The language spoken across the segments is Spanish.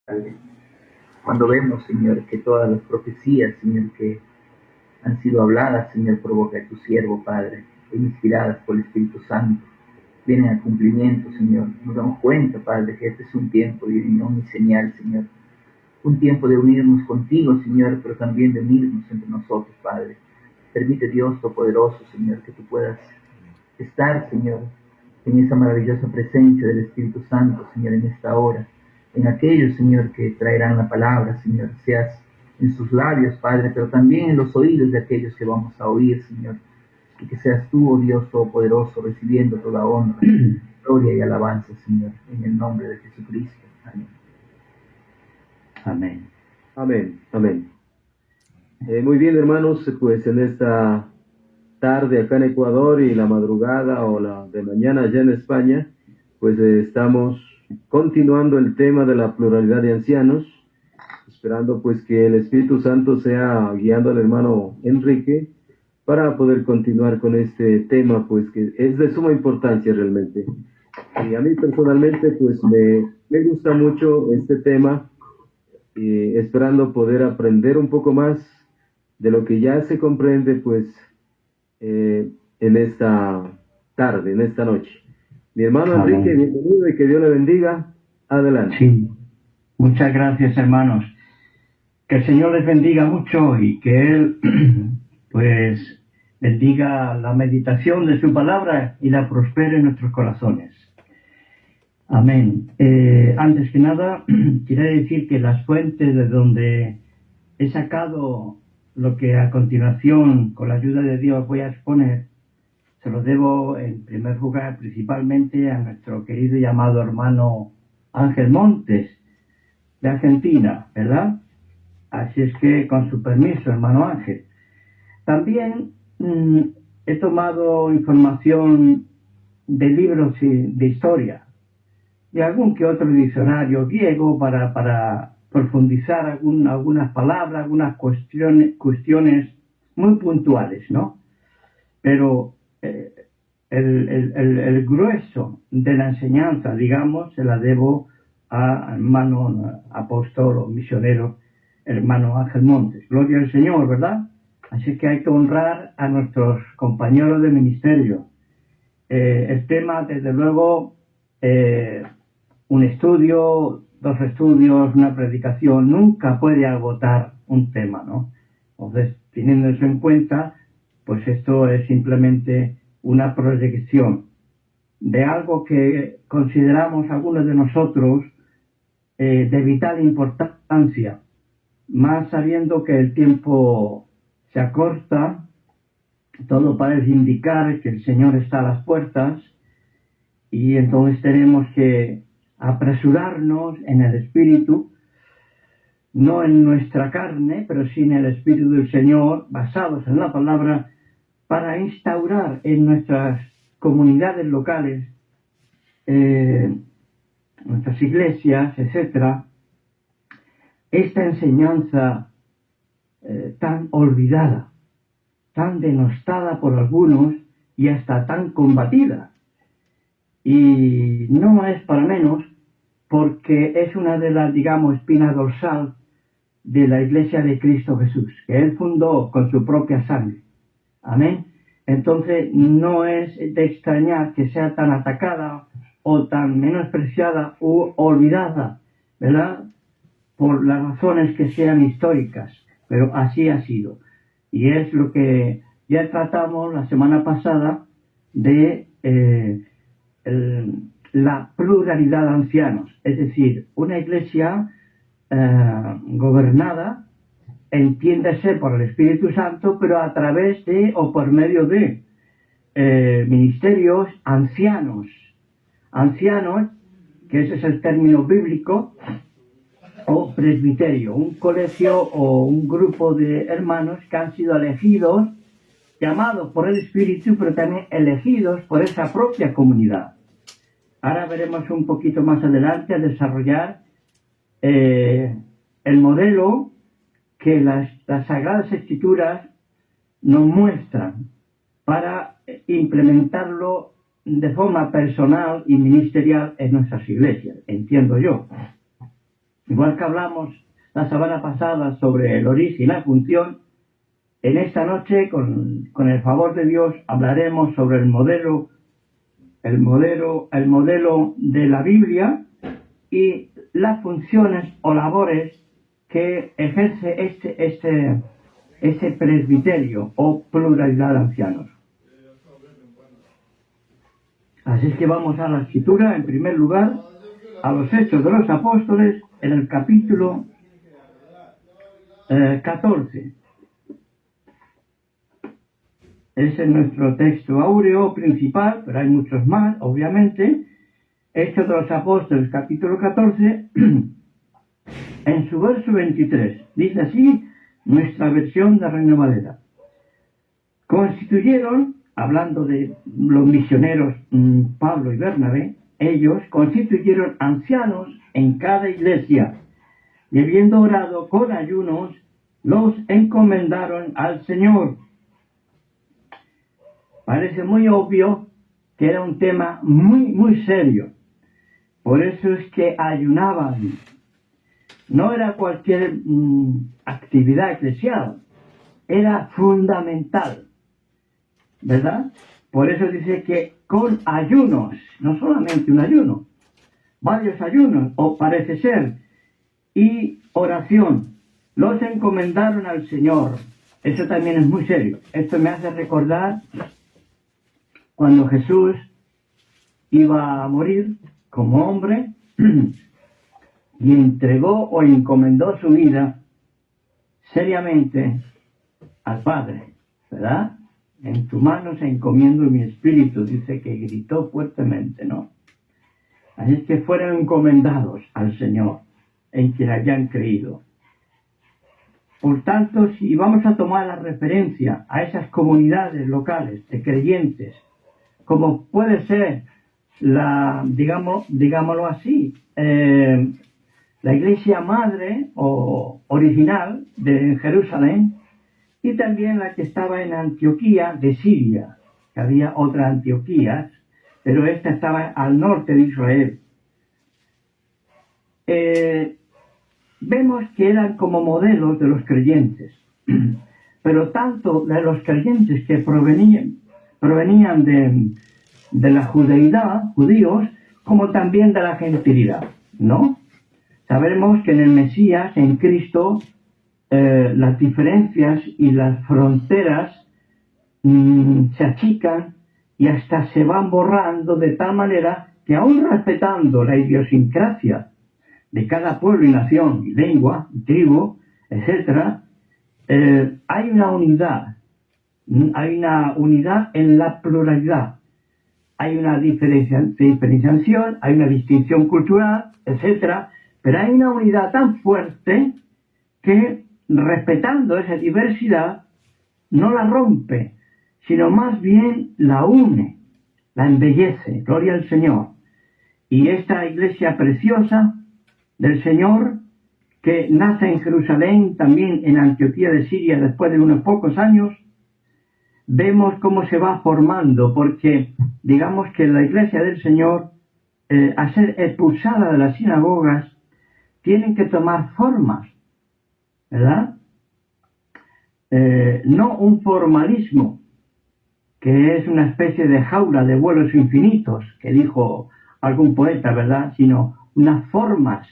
Padre. Cuando vemos, Señor, que todas las profecías, Señor, que han sido habladas, Señor, por boca de tu siervo, Padre, e inspiradas por el Espíritu Santo, vienen a cumplimiento, Señor. Nos damos cuenta, Padre, que este es un tiempo de unión y señal, Señor. Un tiempo de unirnos contigo, Señor, pero también de unirnos entre nosotros, Padre. Permite, Dios Todopoderoso, Señor, que tú puedas estar, Señor, en esa maravillosa presencia del Espíritu Santo, Señor, en esta hora. En aquellos, Señor, que traerán la palabra, Señor, seas en sus labios, Padre, pero también en los oídos de aquellos que vamos a oír, Señor. Y que seas tú, oh Dios Todopoderoso, recibiendo toda honra, gloria y alabanza, Señor, en el nombre de Jesucristo. Amén. Amén. Amén, amén. Muy bien, hermanos, pues en esta tarde acá en Ecuador y la madrugada o la de mañana allá en España, pues estamos continuando el tema de la pluralidad de ancianos, esperando pues que el Espíritu Santo sea guiando al hermano Enrique para poder continuar con este tema, pues que es de suma importancia realmente. Y a mí personalmente pues me gusta mucho este tema, esperando poder aprender un poco más de lo que ya se comprende pues en esta tarde, en esta noche. Mi hermano Amén. Enrique, bienvenido y que Dios le bendiga. Adelante. Sí, muchas gracias, hermanos. Que el Señor les bendiga mucho y que Él, pues, bendiga la meditación de su palabra y la prospere en nuestros corazones. Amén. Antes que nada, quiero decir que las fuentes de donde he sacado lo que a continuación, con la ayuda de Dios, voy a exponer, se lo debo en primer lugar principalmente a nuestro querido y amado hermano Ángel Montes, de Argentina, ¿verdad? Así es que, con su permiso, hermano Ángel. También he tomado información de libros de historia, de algún que otro diccionario griego para profundizar algunas palabras, algunas cuestiones muy puntuales, ¿no? Pero el grueso de la enseñanza, digamos, se la debo a hermano apóstol o misionero, hermano Ángel Montes. Gloria al Señor, ¿verdad? Así que hay que honrar a nuestros compañeros de ministerio. El tema, desde luego, un estudio, dos estudios, una predicación, nunca puede agotar un tema, ¿no? Entonces, teniendo eso en cuenta, pues esto es simplemente una proyección de algo que consideramos algunos de nosotros de vital importancia, más sabiendo que el tiempo se acorta, todo parece indicar que el Señor está a las puertas y entonces tenemos que apresurarnos en el Espíritu, no en nuestra carne, pero sí en el Espíritu del Señor, basados en la palabra, para instaurar en nuestras comunidades locales, nuestras iglesias, etcétera, esta enseñanza tan olvidada, tan denostada por algunos y hasta tan combatida. Y no es para menos porque es una de las, digamos, espina dorsal de la Iglesia de Cristo Jesús, que Él fundó con su propia sangre. Amén. Entonces no es de extrañar que sea tan atacada o tan menospreciada u olvidada, ¿verdad? Por las razones que sean históricas, pero así ha sido. Y es lo que ya tratamos la semana pasada de la pluralidad de ancianos, es decir, una iglesia gobernada, entiéndase por el Espíritu Santo, pero a través de o por medio de ministerios ancianos, que ese es el término bíblico, o presbiterio, un colegio o un grupo de hermanos que han sido elegidos, llamados por el Espíritu, pero también elegidos por esa propia comunidad. Ahora veremos un poquito más adelante a desarrollar el modelo que las Sagradas Escrituras nos muestran para implementarlo de forma personal y ministerial en nuestras iglesias, entiendo yo. Igual que hablamos la semana pasada sobre el origen y la función, en esta noche, con el favor de Dios, hablaremos sobre el modelo de la Biblia y las funciones o labores que ejerce este presbiterio o pluralidad de ancianos. Así es que vamos a la escritura, en primer lugar, a los Hechos de los Apóstoles, en el capítulo 14. Ese es nuestro texto áureo principal, pero hay muchos más, obviamente. Hechos de los Apóstoles, capítulo 14, en su verso 23. Dice así nuestra versión de Reina Valera. Constituyeron, hablando de los misioneros Pablo y Bernabé, ellos constituyeron ancianos en cada iglesia y habiendo orado con ayunos, los encomendaron al Señor. Parece muy obvio que era un tema muy, muy serio. Por eso es que ayunaban. No era cualquier actividad eclesial, era fundamental, ¿verdad? Por eso dice que con ayunos, no solamente un ayuno, varios ayunos, o parece ser, y oración, los encomendaron al Señor. Eso también es muy serio. Esto me hace recordar cuando Jesús iba a morir como hombre y entregó o encomendó su vida seriamente al Padre, ¿verdad? En tu mano se encomiendo mi espíritu, dice que gritó fuertemente, ¿no? Así es que fueron encomendados al Señor, en quien habían creído. Por tanto, si vamos a tomar la referencia a esas comunidades locales de creyentes, como puede ser digámoslo así, la iglesia madre o original de Jerusalén, y también la que estaba en Antioquía de Siria, que había otras Antioquías, pero esta estaba al norte de Israel. Vemos que eran como modelos de los creyentes, pero tanto de los creyentes que provenían de la judeidad, judíos, como también de la gentilidad, ¿no? Sabemos que en el Mesías, en Cristo, las diferencias y las fronteras se achican y hasta se van borrando de tal manera que aún respetando la idiosincrasia de cada pueblo y nación, y lengua, y tribu, etc., hay una unidad en la pluralidad. Hay una diferenciación, hay una distinción cultural, etc., pero hay una unidad tan fuerte que, respetando esa diversidad, no la rompe, sino más bien la une, la embellece. Gloria al Señor. Y esta iglesia preciosa del Señor, que nace en Jerusalén, también en Antioquía de Siria, después de unos pocos años, vemos cómo se va formando, porque digamos que la iglesia del Señor, al ser expulsada de las sinagogas, tienen que tomar formas, ¿verdad? No un formalismo, que es una especie de jaula de vuelos infinitos, que dijo algún poeta, ¿verdad? Sino unas formas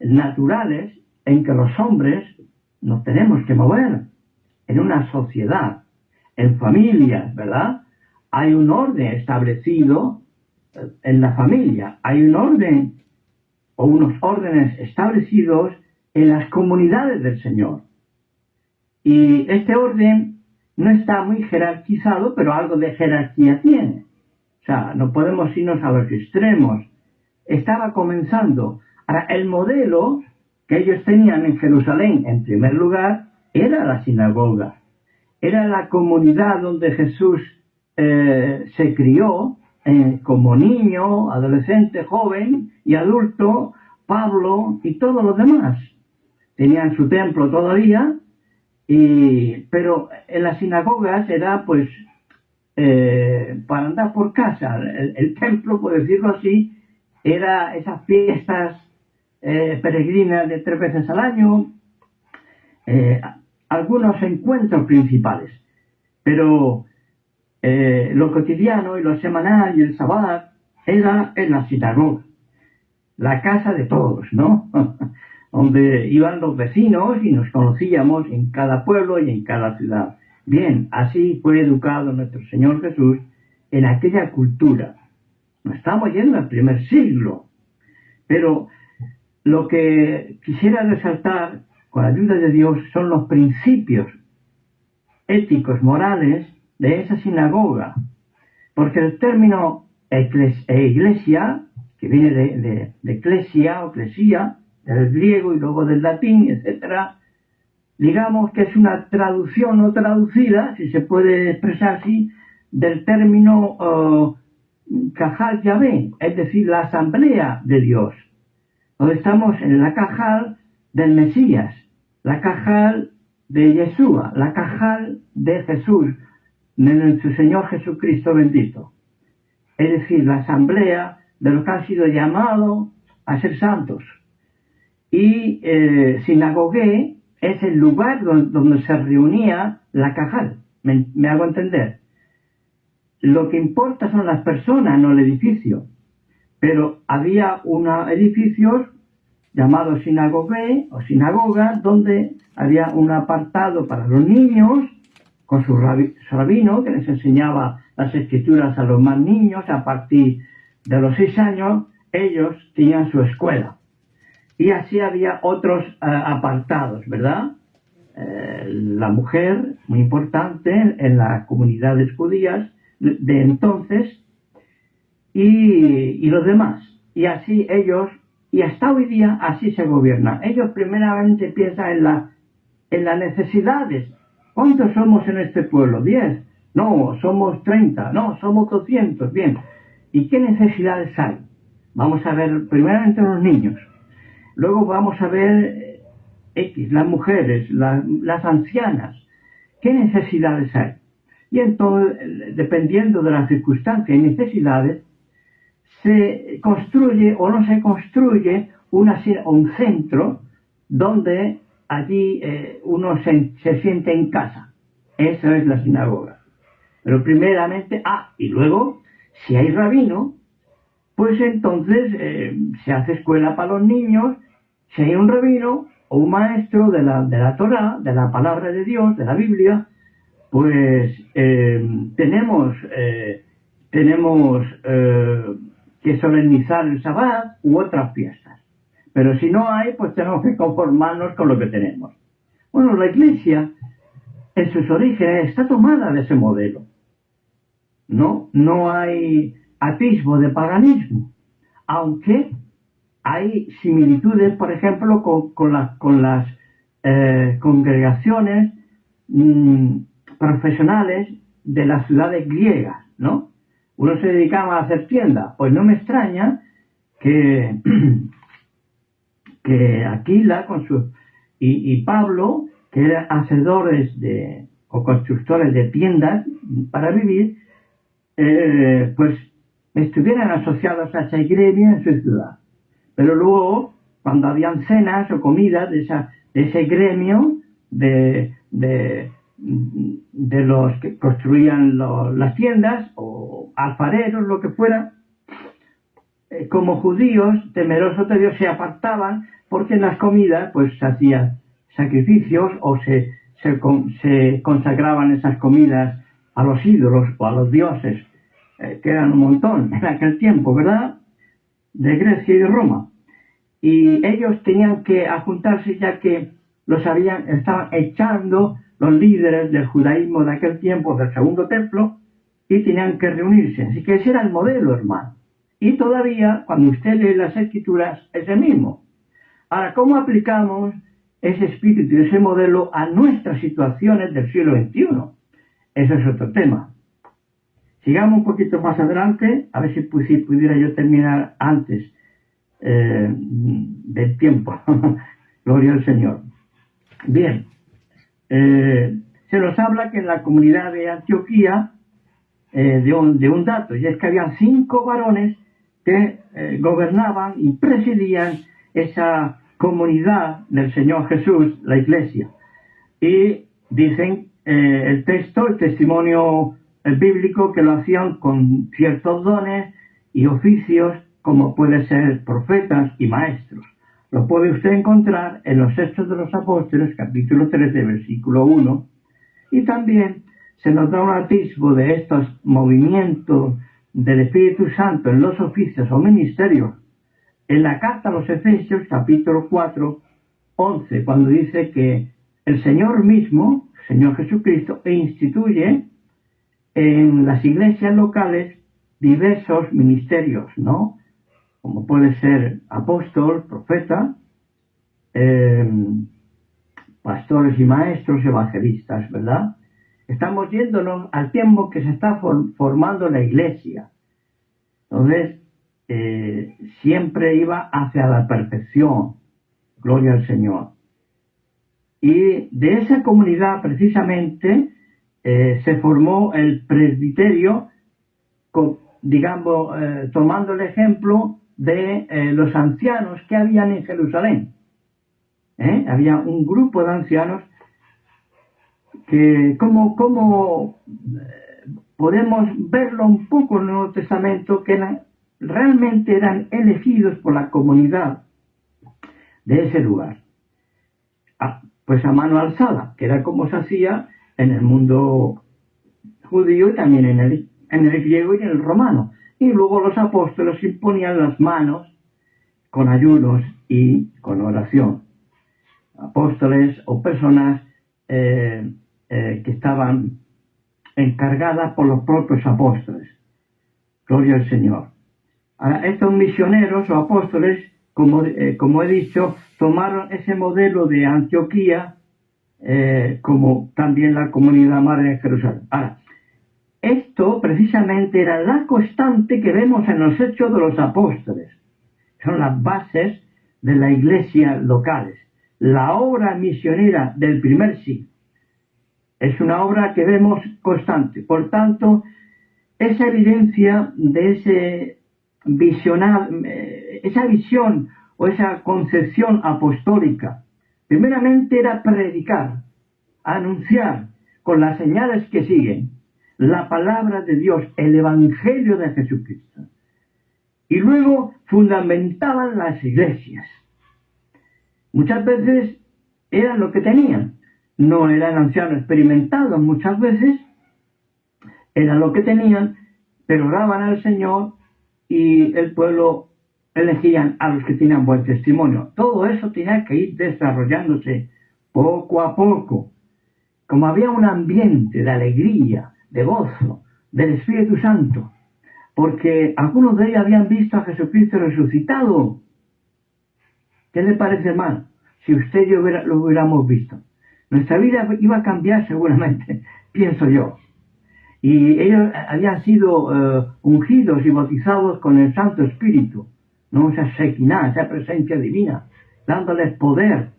naturales en que los hombres nos tenemos que mover en una sociedad, en familias, ¿verdad? Hay un orden establecido en la familia, hay un orden o unos órdenes establecidos en las comunidades del Señor. Y este orden no está muy jerarquizado, pero algo de jerarquía tiene. O sea, no podemos irnos a los extremos. Estaba comenzando. Ahora, el modelo que ellos tenían en Jerusalén, en primer lugar, era la sinagoga. Era la comunidad donde Jesús se crió como niño, adolescente, joven y adulto, Pablo y todos los demás. Tenían su templo todavía, pero en las sinagogas era pues para andar por casa. El templo, por decirlo así, era esas fiestas peregrina de 3 veces al año, algunos encuentros principales, pero lo cotidiano y lo semanal y el sabbat era en la sinagoga, la casa de todos, ¿no? Donde iban los vecinos y nos conocíamos en cada pueblo y en cada ciudad. Bien, así fue educado nuestro Señor Jesús en aquella cultura. No estamos yendo al primer siglo, pero lo que quisiera resaltar, con la ayuda de Dios, son los principios éticos, morales de esa sinagoga. Porque el término iglesia, que viene de eclesia o eclesia, del griego y luego del latín, etcétera, digamos que es una traducción no traducida, si se puede expresar así, del término Cajal Yahvé, es decir, la asamblea de Dios. Donde estamos en la Cajal del Mesías, la Cajal de Yeshua, la Cajal de Jesús, de nuestro Señor Jesucristo bendito. Es decir, la asamblea de los que han sido llamados a ser santos. Y sinagogué es el lugar donde se reunía la Cajal. ¿Me hago entender? Lo que importa son las personas, no el edificio. Pero había unos edificios llamados sinagogué o sinagoga, donde había un apartado para los niños, con su rabino, que les enseñaba las escrituras a los más niños. A partir de los 6 años, ellos tenían su escuela. Y así había otros apartados, ¿verdad? La mujer, muy importante en las comunidades judías de entonces, y los demás. Y así ellos, y hasta hoy día, así se gobierna. Ellos primeramente piensan en las necesidades. ¿Cuántos somos en este pueblo? 10. No, somos 30. No, somos 200. Bien. ¿Y qué necesidades hay? Vamos a ver primeramente los niños. Luego vamos a ver las mujeres, las ancianas. ¿Qué necesidades hay? Y entonces, dependiendo de las circunstancias y necesidades, se construye o no se construye un centro donde allí uno se siente en casa. Eso es la sinagoga. Pero primeramente, y luego, si hay rabino, pues entonces se hace escuela para los niños. Si hay un rabino o un maestro de la Torá, de la palabra de Dios, de la Biblia, pues tenemos que solemnizar el Sabbat u otras fiestas. Pero si no hay, pues tenemos que conformarnos con lo que tenemos. Bueno, la Iglesia, en sus orígenes, está tomada de ese modelo. No hay atisbo de paganismo, aunque hay similitudes, por ejemplo, con las congregaciones profesionales de las ciudades griegas, ¿no? Uno se dedicaba a hacer tiendas. Pues no me extraña que Aquila y Pablo, que eran hacedores o constructores de tiendas para vivir, pues estuvieran asociados a esa gremio en su ciudad. Pero luego, cuando habían cenas o comidas de ese gremio de los que construían las tiendas o alfareros, lo que fuera, como judíos temerosos de Dios se apartaban, porque en las comidas pues se hacían sacrificios o se consagraban esas comidas a los ídolos o a los dioses, que eran un montón en aquel tiempo, ¿verdad? De Grecia y de Roma. Y ellos tenían que juntarse, ya que estaban echando los líderes del judaísmo de aquel tiempo, del segundo templo, y tenían que reunirse. Así que ese era el modelo, hermano. Y todavía, cuando usted lee las Escrituras, es el mismo. Ahora, ¿cómo aplicamos ese espíritu y ese modelo a nuestras situaciones del siglo XXI? Ese es otro tema. Sigamos un poquito más adelante, a ver si pudiera yo terminar antes del tiempo. Gloria al Señor. Bien. Se nos habla que en la comunidad de Antioquía, de un dato, y es que habían 5 varones que gobernaban y presidían esa comunidad del Señor Jesús, la Iglesia. Y dicen el texto, el testimonio bíblico, que lo hacían con ciertos dones y oficios, como puede ser profetas y maestros. Lo puede usted encontrar en los Hechos de los Apóstoles, capítulo 13, versículo 1, y también se nos da un atisbo de estos movimientos del Espíritu Santo en los oficios o ministerios en la carta a los Efesios, capítulo 4, 11, cuando dice que el Señor mismo, Señor Jesucristo, instituye en las iglesias locales diversos ministerios, ¿no? Como puede ser apóstol, profeta, pastores y maestros, evangelistas, ¿verdad? Estamos yéndonos al tiempo que se está formando la iglesia. Entonces, siempre iba hacia la perfección. Gloria al Señor. Y de esa comunidad, precisamente, se formó el presbiterio, digamos, tomando el ejemplo de los ancianos que habían en Jerusalén. Había un grupo de ancianos que, como podemos verlo un poco en el Nuevo Testamento, que realmente eran elegidos por la comunidad de ese lugar. Pues a mano alzada, que era como se hacía en el mundo judío y también en el griego y en el romano. Y luego los apóstoles imponían las manos con ayunos y con oración. Apóstoles o personas que estaban encargadas por los propios apóstoles. Gloria al Señor. Ahora, estos misioneros o apóstoles, como he dicho, tomaron ese modelo de Antioquía, como también la comunidad madre de Jerusalén. Ahora, esto precisamente era la constante que vemos en los Hechos de los Apóstoles. Son las bases de la iglesia locales. La obra misionera del primer siglo es una obra que vemos constante. Por tanto, esa evidencia de esa visión o esa concepción apostólica, primeramente era predicar, anunciar con las señales que siguen la palabra de Dios, el Evangelio de Jesucristo. Y luego fundamentaban las iglesias. Muchas veces eran lo que tenían. No eran ancianos experimentados, muchas veces eran lo que tenían, pero oraban al Señor y el pueblo elegían a los que tenían buen testimonio. Todo eso tenía que ir desarrollándose poco a poco. Como había un ambiente de alegría, de gozo, del Espíritu Santo, porque algunos de ellos habían visto a Jesucristo resucitado. ¿Qué le parece mal? Si usted y yo lo hubiéramos visto. Nuestra vida iba a cambiar seguramente, pienso yo. Y ellos habían sido ungidos y bautizados con el Santo Espíritu, ¿no? Esa Shekinah, esa presencia divina, dándoles poder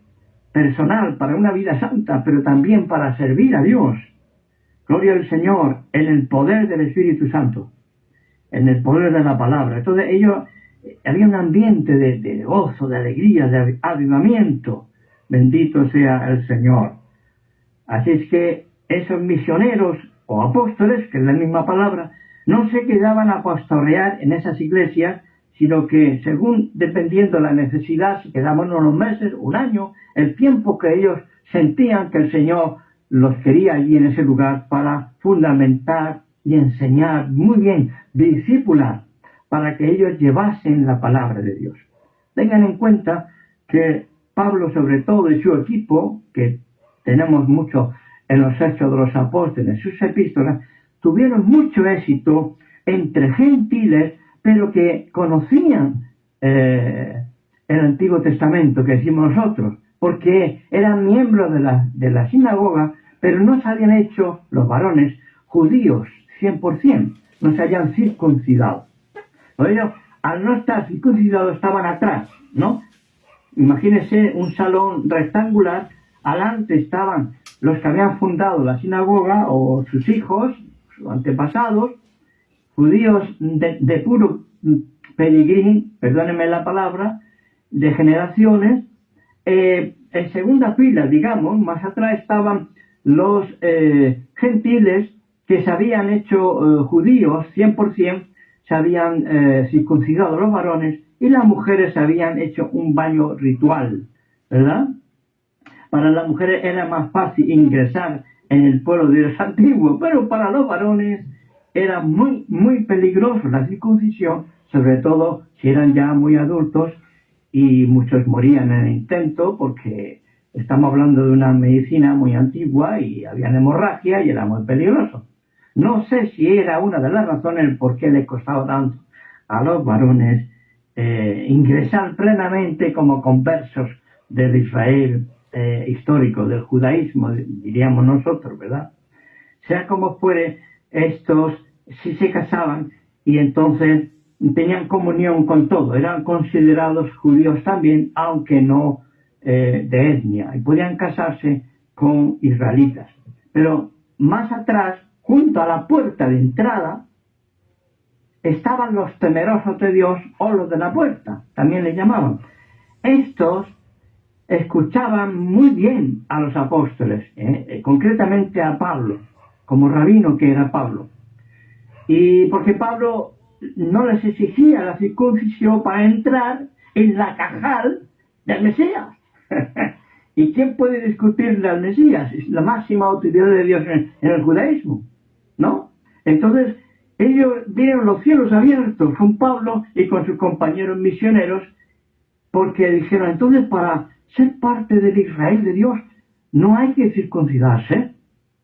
personal para una vida santa, pero también para servir a Dios. Gloria al Señor, en el poder del Espíritu Santo, en el poder de la palabra. Entonces ellos, había un ambiente de gozo, de alegría, de avivamiento. Bendito sea el Señor. Así es que esos misioneros o apóstoles, que es la misma palabra, no se quedaban a pastorear en esas iglesias, sino que según, dependiendo de la necesidad, se quedaban unos meses, un año, el tiempo que ellos sentían que el Señor los quería allí en ese lugar para fundamentar y enseñar muy bien, discipular, para que ellos llevasen la palabra de Dios. Tengan en cuenta que Pablo, sobre todo, y su equipo, que tenemos mucho en los Hechos de los Apóstoles, sus epístolas, tuvieron mucho éxito entre gentiles, pero que conocían el Antiguo Testamento, que decimos nosotros, porque eran miembros de la sinagoga, pero no se habían hecho los varones judíos 100%, no se habían circuncidado. Ellos, al no estar circuncidados, estaban atrás, ¿no? Imagínense un salón rectangular, adelante estaban los que habían fundado la sinagoga, o sus hijos, sus antepasados, judíos de puro peregrín, perdónenme la palabra, de generaciones, en segunda fila, digamos, más atrás estaban los gentiles que se habían hecho judíos 100%, se habían circuncidado los varones, y las mujeres se habían hecho un baño ritual, ¿verdad? Para las mujeres era más fácil ingresar en el pueblo de Dios antiguo, pero para los varones era muy, muy peligroso la circuncisión, sobre todo si eran ya muy adultos, y muchos morían en el intento porque estamos hablando de una medicina muy antigua y había hemorragia y era muy peligroso. No sé si era una de las razones por qué le costaba tanto a los varones ingresar plenamente como conversos del Israel histórico, del judaísmo, diríamos nosotros, ¿verdad? Sea como fuere, estos sí se casaban y entonces tenían comunión con todo, eran considerados judíos también, aunque no de etnia, y podían casarse con israelitas. Pero más atrás, junto a la puerta de entrada, estaban los temerosos de Dios, o los de la puerta, también le llamaban. Estos escuchaban muy bien a los apóstoles, concretamente a Pablo, como rabino que era Pablo. Y porque Pablo no les exigía la circuncisión para entrar en la cajal del Mesías. ¿Y quién puede discutir al Mesías? Es la máxima autoridad de Dios en el judaísmo, ¿no? Entonces, ellos vieron los cielos abiertos con Pablo y con sus compañeros misioneros, porque dijeron, entonces para ser parte del Israel de Dios no hay que circuncidarse,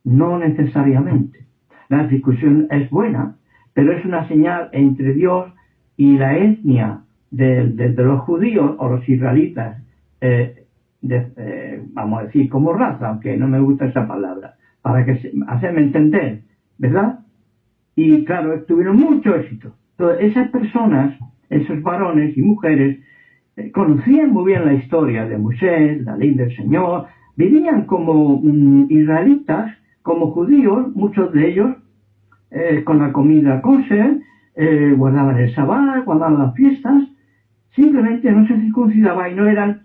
no necesariamente. La circuncisión es buena, pero es una señal entre Dios y la etnia de los judíos o los israelitas, vamos a decir como raza, aunque no me gusta esa palabra, para hacerme entender, ¿verdad? Y claro, tuvieron mucho éxito. Entonces, esas personas, esos varones y mujeres, conocían muy bien la historia de Moisés, la ley del Señor, vivían como israelitas, como judíos, muchos de ellos, con la comida kosher, guardaban el sabbat, guardaban las fiestas, simplemente no se circuncidaban y no eran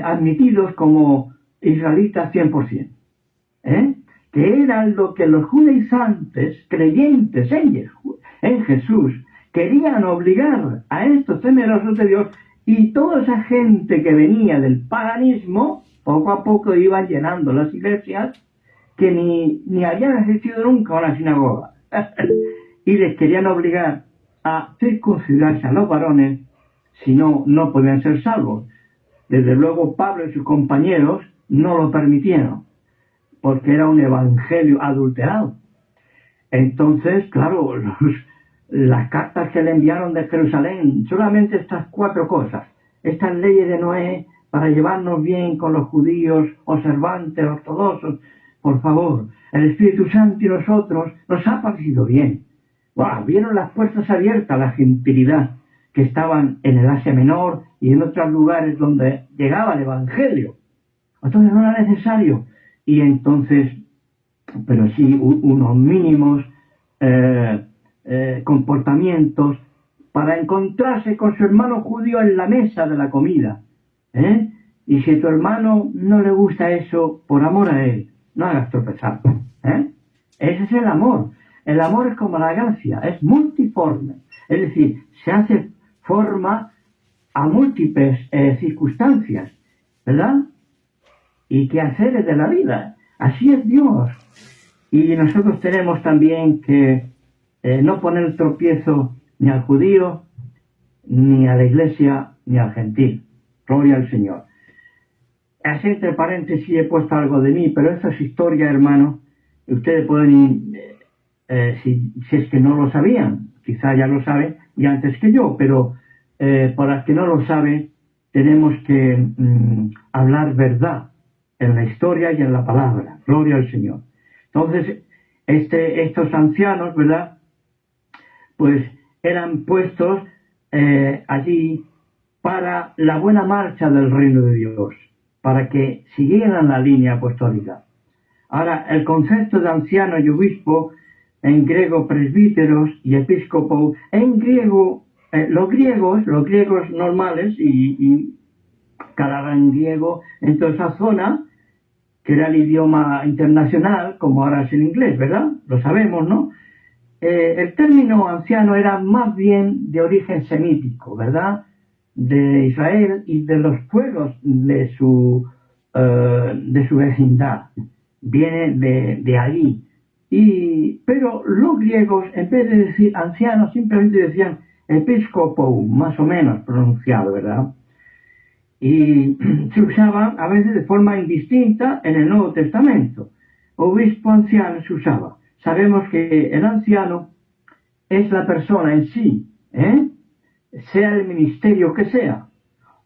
admitidos como israelitas 100%. Que era lo que los judaizantes, creyentes en Jesús, querían obligar a estos temerosos de Dios, y toda esa gente que venía del paganismo, poco a poco iban llenando las iglesias, que ni habían asistido nunca a una sinagoga. Y les querían obligar a circuncidarse a los varones, si no, no podían ser salvos. Desde luego Pablo y sus compañeros no lo permitieron, porque era un evangelio adulterado. Entonces, claro, las cartas que le enviaron de Jerusalén, solamente estas 4 cosas, estas leyes de Noé, para llevarnos bien con los judíos observantes, ortodoxos, por favor, el Espíritu Santo y nosotros nos ha parecido bien. ¡Wow! Vieron las puertas abiertas a la gentilidad que estaban en el Asia Menor y en otros lugares donde llegaba el evangelio. Entonces no era necesario. Y entonces, pero sí unos mínimos comportamientos para encontrarse con su hermano judío en la mesa de la comida. Y si a tu hermano no le gusta eso, por amor a él, no hagas tropezar. Ese es el amor. El amor es como la gracia, es multiforme. Es decir, se hace forma a múltiples circunstancias, ¿verdad? Y quehaceres de la vida. Así es Dios. Y nosotros tenemos también que no poner tropiezo ni al judío, ni a la iglesia, ni al gentil. Gloria al Señor. Así entre paréntesis he puesto algo de mí, pero esto es historia, hermano. Ustedes pueden, si es que no lo sabían, quizá ya lo saben, y antes que yo, pero para los que no lo saben, tenemos que hablar verdad en la historia y en la palabra. Gloria al Señor. Entonces, estos ancianos, ¿verdad? Pues eran puestos allí para la buena marcha del reino de Dios, para que siguieran la línea apostólica. Ahora, el concepto de anciano y obispo, en griego presbíteros y episcopo, en griego los griegos normales y que hablaban griego en toda esa zona, que era el idioma internacional, como ahora es el inglés, ¿verdad? Lo sabemos, ¿no? El término anciano era más bien de origen semítico, ¿verdad? De Israel y de los pueblos de su vecindad. Viene de ahí. Pero los griegos, en vez de decir anciano, simplemente decían episcopo, más o menos pronunciado, ¿verdad? Y se usaba a veces de forma indistinta en el Nuevo Testamento. Obispo anciano se usaba. Sabemos que el anciano es la persona en sí, sea el ministerio que sea.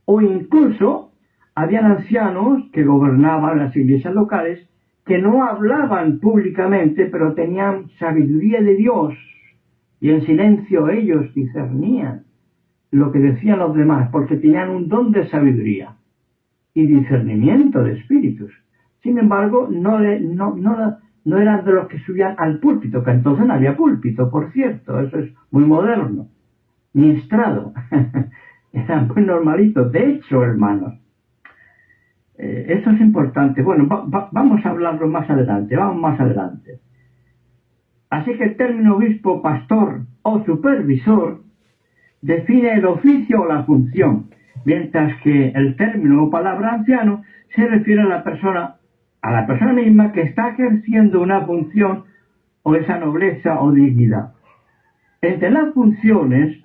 O incluso habían ancianos que gobernaban las iglesias locales que no hablaban públicamente, pero tenían sabiduría de Dios, y en silencio ellos discernían lo que decían los demás, porque tenían un don de sabiduría y discernimiento de espíritus. Sin embargo, no eran de los que subían al púlpito, que entonces no había púlpito, por cierto, eso es muy moderno, ni estrado, eran muy normalitos. De hecho, hermanos, esto es importante. Bueno, vamos a hablarlo más adelante, vamos más adelante. Así que el término obispo, pastor o supervisor define el oficio o la función, mientras que el término o palabra anciano se refiere a la persona misma que está ejerciendo una función o esa nobleza o dignidad. Entre las funciones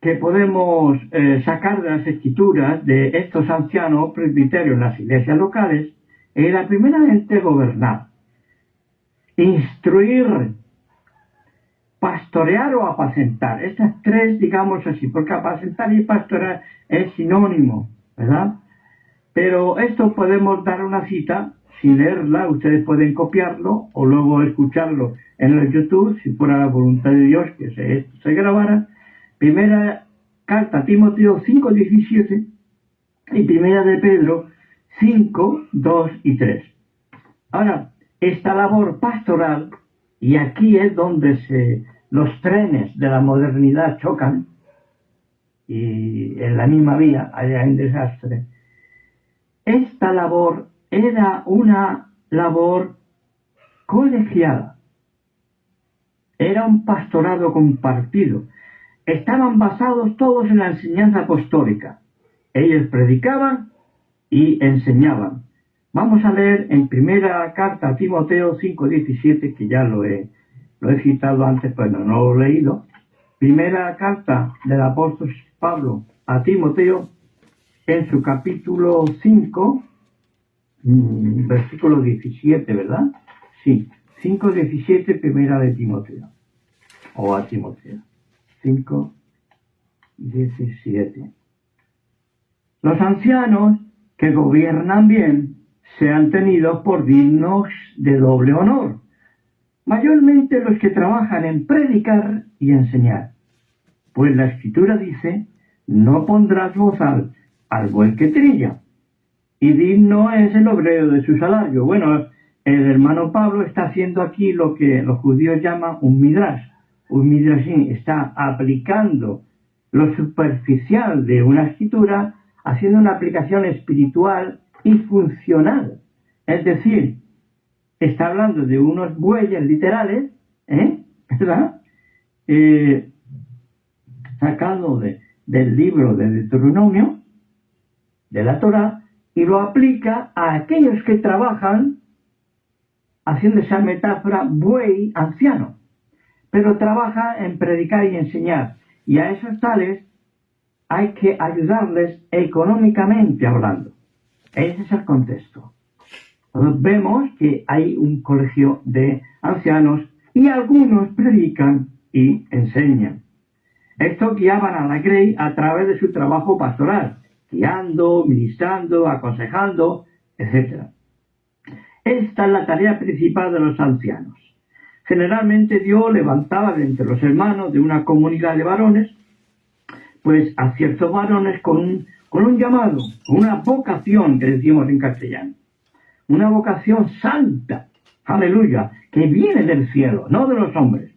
que podemos sacar de las escrituras de estos ancianos presbiterios en las iglesias locales era primeramente gobernar, instruir, pastorear o apacentar. Estas tres, digamos así, porque apacentar y pastorear es sinónimo, ¿verdad? Pero esto podemos dar una cita sin leerla, ustedes pueden copiarlo o luego escucharlo en el YouTube, si fuera la voluntad de Dios que esto se grabara. Primera carta a Timoteo 5:17 y primera de Pedro 5, 2 y 3. Ahora, esta labor pastoral, y aquí es donde los trenes de la modernidad chocan, y en la misma vía hay un desastre. Esta labor era una labor colegiada, era un pastorado compartido. Estaban basados todos en la enseñanza apostólica. Ellos predicaban y enseñaban. Vamos a leer en primera carta a Timoteo 5:17, que ya lo he citado antes, pero no lo he leído. Primera carta del apóstol Pablo a Timoteo, en su capítulo 5, versículo 17, ¿verdad? Sí, 5:17, primera de Timoteo, o a Timoteo, 5:17. Los ancianos que gobiernan bien sean tenidos por dignos de doble honor, mayormente los que trabajan en predicar y enseñar. Pues la Escritura dice, no pondrás bozal al buey que trilla, y digno es el obrero de su salario. Bueno, el hermano Pablo está haciendo aquí lo que los judíos llaman un midrash. Un midrashín está aplicando lo superficial de una escritura, haciendo una aplicación espiritual y funcional. Es decir, está hablando de unos bueyes literales, ¿verdad? Sacado del libro de Deuteronomio, de la Torá, y lo aplica a aquellos que trabajan, haciendo esa metáfora buey anciano, pero trabaja en predicar y enseñar, y a esos tales hay que ayudarles económicamente hablando. Ese es el contexto. Entonces vemos que hay un colegio de ancianos y algunos predican y enseñan. Estos guiaban a la grey a través de su trabajo pastoral, guiando, ministrando, aconsejando, etc. Esta es la tarea principal de los ancianos. Generalmente Dios levantaba de entre los hermanos de una comunidad de varones, pues a ciertos varones con un llamado, con una vocación, que decimos en castellano. Una vocación santa, aleluya, que viene del cielo, no de los hombres.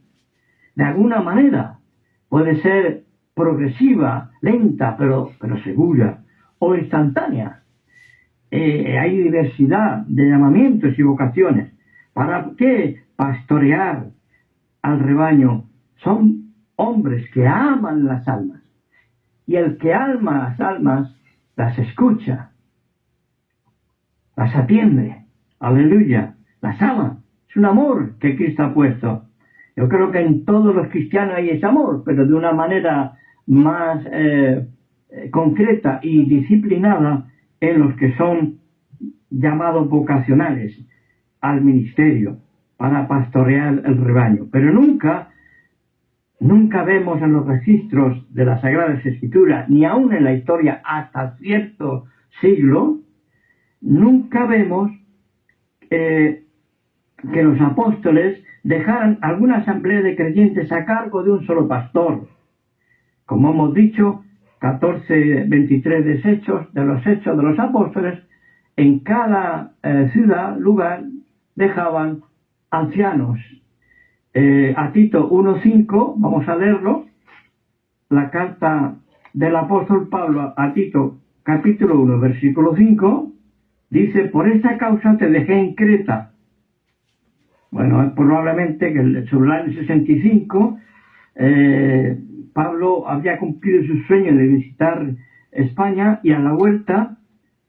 De alguna manera, puede ser progresiva, lenta, pero segura, o instantánea. Hay diversidad de llamamientos y vocaciones. ¿Para qué? Pastorear al rebaño. Son hombres que aman las almas. Y el que ama las almas, las escucha, las atiende. Aleluya. Las ama. Es un amor que Cristo ha puesto. Yo creo que en todos los cristianos hay ese amor, pero de una manera más concreta y disciplinada en los que son llamados vocacionales al ministerio para pastorear el rebaño. Pero nunca vemos en los registros de las Sagradas Escrituras, ni aún en la historia hasta cierto siglo, nunca vemos que los apóstoles dejaran alguna asamblea de creyentes a cargo de un solo pastor. Como hemos dicho, 23 de los hechos de los apóstoles, en cada ciudad, lugar, dejaban ancianos. A Tito 1:5, vamos a leerlo, la carta del apóstol Pablo a Tito, capítulo 1, versículo 5, dice: por esta causa te dejé en Creta. Bueno, probablemente que sobre el año 65 Pablo había cumplido su sueño de visitar España, y a la vuelta,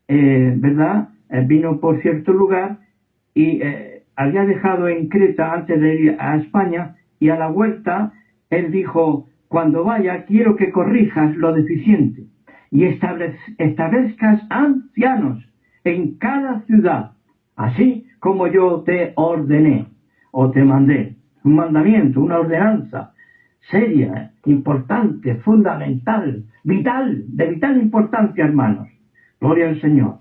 ¿verdad? Vino por cierto lugar y había dejado en Creta antes de ir a España, y a la vuelta él dijo: cuando vaya quiero que corrijas lo deficiente y establezcas ancianos en cada ciudad, así como yo te ordené o te mandé. Un mandamiento, una ordenanza seria, importante, fundamental, vital, de vital importancia, hermanos. Gloria al Señor.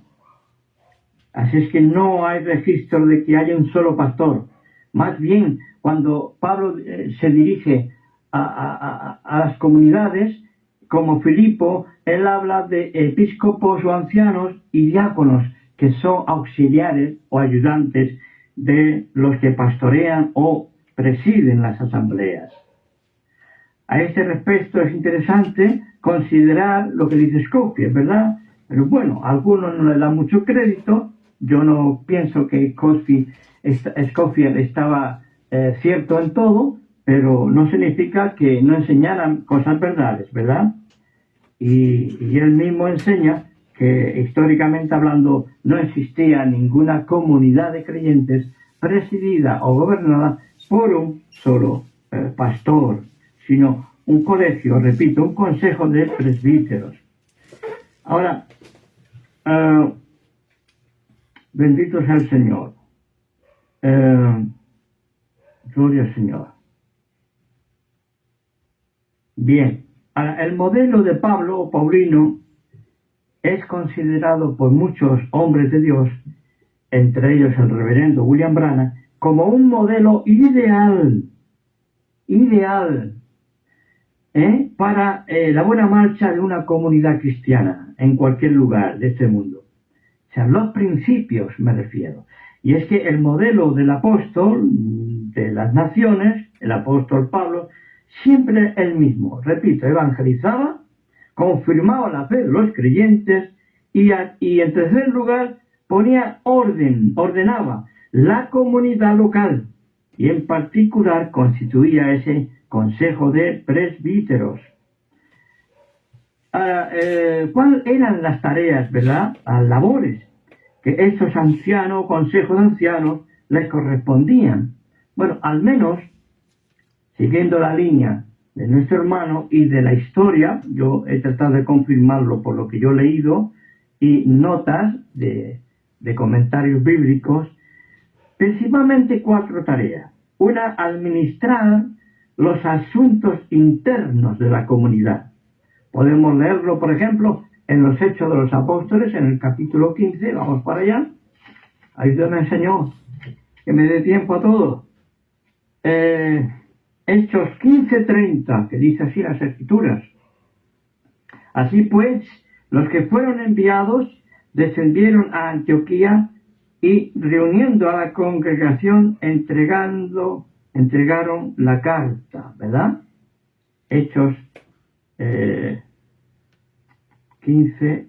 Así es que no hay registro de que haya un solo pastor. Más bien, cuando Pablo se dirige a las comunidades, como Filipo, él habla de episcopos o ancianos y diáconos, que son auxiliares o ayudantes de los que pastorean o presiden las asambleas. A este respecto es interesante considerar lo que dice Scofield, ¿verdad? Pero bueno, a algunos no le dan mucho crédito. Yo no pienso que Scofield estaba cierto en todo, pero no significa que no enseñaran cosas verdades, ¿verdad? Y él mismo enseña que históricamente hablando no existía ninguna comunidad de creyentes presidida o gobernada por un solo pastor, sino un colegio, repito, un consejo de presbíteros. Ahora, bendito sea el Señor. Gloria al Señor. Bien, ahora, el modelo de Pablo o Paulino es considerado por muchos hombres de Dios, entre ellos el reverendo William Branham, como un modelo ideal para la buena marcha de una comunidad cristiana en cualquier lugar de este mundo. O sea, los principios me refiero. Y es que el modelo del apóstol de las naciones, el apóstol Pablo, siempre el mismo. Repito, evangelizaba, confirmaba la fe de los creyentes y en tercer lugar ponía ordenaba la comunidad local, y en particular constituía ese consejo de presbíteros. ¿Cuáles eran las tareas, verdad? Las labores que estos ancianos, consejos de ancianos, les correspondían? Bueno, al menos, siguiendo la línea de nuestro hermano y de la historia, yo he tratado de confirmarlo por lo que yo he leído, y notas de comentarios bíblicos, principalmente 4 tareas. Una, administrar los asuntos internos de la comunidad. Podemos leerlo, por ejemplo, en los Hechos de los Apóstoles, en el capítulo 15, vamos para allá. Ayúdame, Señor, que me dé tiempo a todo. Hechos 15:30, que dice así las Escrituras: así pues, los que fueron enviados descendieron a Antioquía y, reuniendo a la congregación, entregaron la carta, ¿verdad? Hechos 15,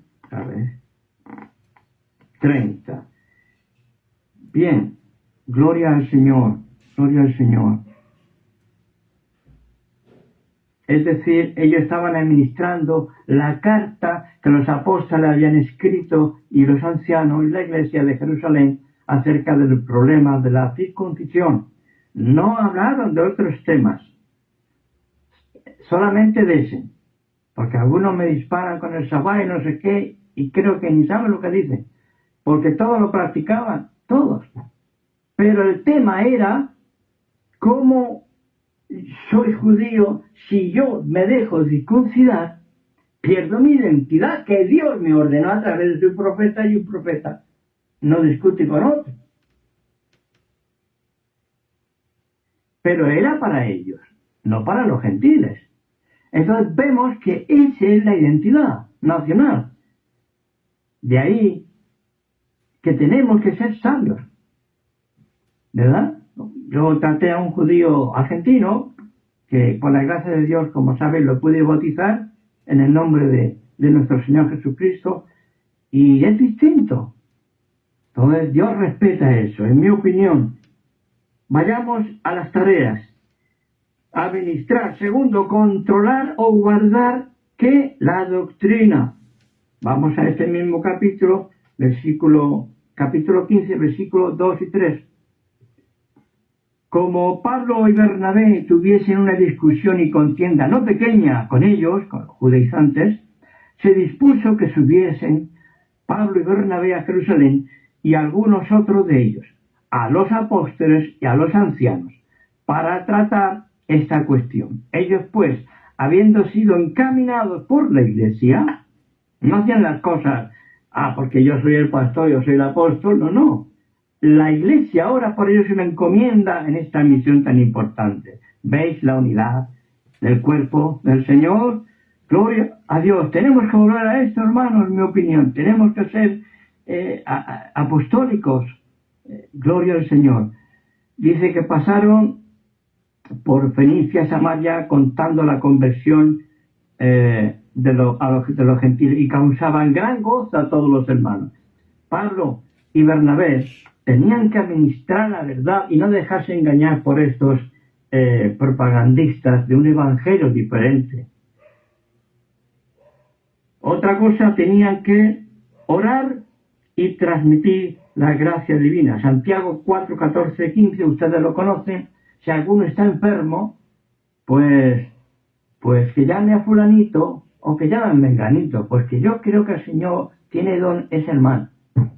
30. Bien, gloria al Señor, gloria al Señor. Es decir, ellos estaban administrando la carta que los apóstoles habían escrito y los ancianos y la iglesia de Jerusalén acerca del problema de la circuncisión. No hablaron de otros temas, solamente de ese. Porque algunos me disparan con el sabá y no sé qué, y creo que ni saben lo que dicen. Porque todos lo practicaban, todos. Pero el tema era cómo soy judío, si yo me dejo circuncidar, pierdo mi identidad que Dios me ordenó a través de un profeta, y un profeta no discute con otro. Pero era para ellos, no para los gentiles. Entonces vemos que esa es la identidad nacional. De ahí que tenemos que ser sabios, ¿verdad? Yo traté a un judío argentino que por la gracia de Dios, como saben, lo pude bautizar en el nombre de nuestro Señor Jesucristo, y es distinto. Entonces Dios respeta eso, en mi opinión. Vayamos a las tareas. Administrar. Segundo, controlar o guardar ¿qué? La doctrina. Vamos a este mismo capítulo, capítulo 15, versículos 2 y 3. Como Pablo y Bernabé tuviesen una discusión y contienda no pequeña con ellos, con los judaizantes, se dispuso que subiesen Pablo y Bernabé a Jerusalén y algunos otros de ellos, a los apóstoles y a los ancianos, para tratar esta cuestión. Ellos, pues, habiendo sido encaminados por la iglesia, no hacían las cosas, porque yo soy el pastor, yo soy el apóstol, no. La iglesia ahora por ellos se me encomienda en esta misión tan importante. ¿Veis la unidad del cuerpo del Señor? Gloria a Dios. Tenemos que volver a esto, hermanos, en mi opinión. Tenemos que ser apostólicos. Gloria al Señor. Dice que pasaron por Fenicia, Samaria, contando la conversión de los gentiles, y causaban gran gozo a todos los hermanos. Pablo y Bernabé tenían que administrar la verdad y no dejarse engañar por estos propagandistas de un evangelio diferente. Otra cosa, tenían que orar y transmitir la gracia divina. Santiago 4, 14, 15, ustedes lo conocen. Si alguno está enfermo, pues que llame a fulanito o que llame a menganito, pues que yo creo que el Señor tiene don ese hermano,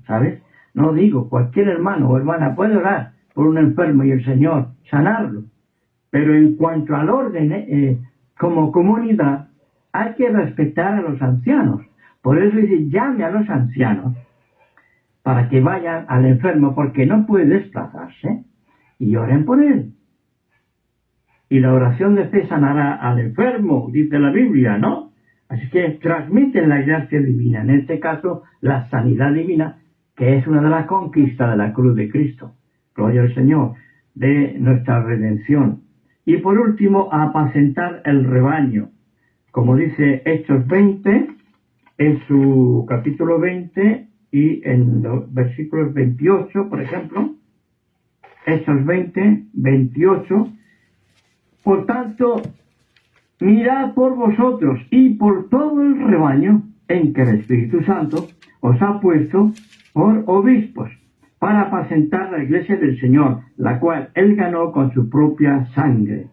¿sabes? No digo, cualquier hermano o hermana puede orar por un enfermo y el Señor sanarlo. Pero en cuanto al orden, como comunidad, hay que respetar a los ancianos. Por eso dice, llame a los ancianos para que vayan al enfermo, porque no puede desplazarse, y oren por él. Y la oración de fe sanará al enfermo, dice la Biblia, ¿no? Así que transmiten la gracia divina, en este caso la sanidad divina, que es una de las conquistas de la cruz de Cristo. Gloria al Señor, de nuestra redención. Y por último, apacentar el rebaño. Como dice Hechos 20, en su capítulo 20 y en los versículos 28, por ejemplo. Hechos 20, 28. Por tanto, mirad por vosotros y por todo el rebaño en que el Espíritu Santo os ha puesto por obispos, para apacentar la iglesia del Señor, la cual él ganó con su propia sangre.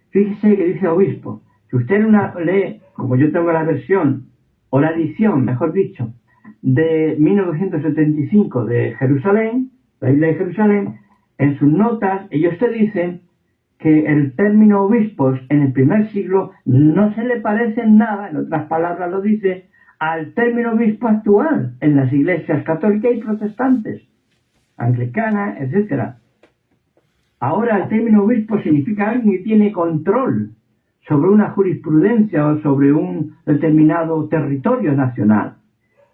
Fíjese que dice obispo. Si usted lee, como yo tengo la versión, o la edición, mejor dicho, de 1975 de Jerusalén, la Biblia de Jerusalén, en sus notas, ellos te dicen que el término obispos en el primer siglo no se le parece en nada, en otras palabras lo dice, al término obispo actual en las iglesias católicas y protestantes, anglicanas, etc. Ahora el término obispo significa alguien que tiene control sobre una jurisprudencia o sobre un determinado territorio nacional.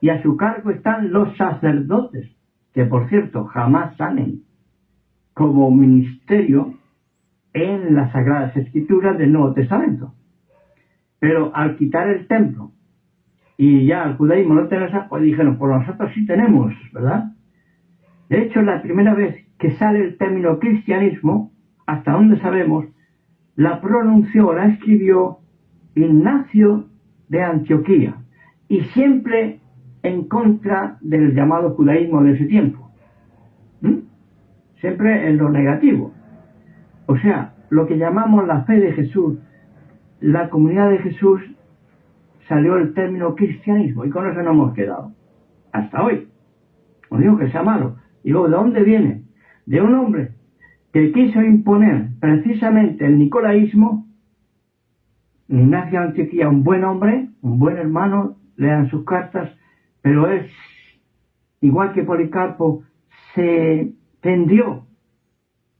Y a su cargo están los sacerdotes, que por cierto jamás salen como ministerio en las Sagradas Escrituras del Nuevo Testamento, Pero al quitar el templo y ya el judaísmo no tenía, pues dijeron, pues nosotros sí tenemos, ¿verdad? De hecho, la primera vez que sale el término cristianismo, hasta donde sabemos, la pronunció, la escribió Ignacio de Antioquía, y siempre en contra del llamado judaísmo de ese tiempo. Siempre en lo negativo. O sea, lo que llamamos la fe de Jesús, la comunidad de Jesús, salió el término cristianismo, y con eso nos hemos quedado. Hasta hoy. No digo que sea malo. Digo, ¿de dónde viene? De un hombre que quiso imponer precisamente el nicolaísmo. Ignacio de Antioquía, un buen hombre, un buen hermano, lean sus cartas, pero es, igual que Policarpo, se tendió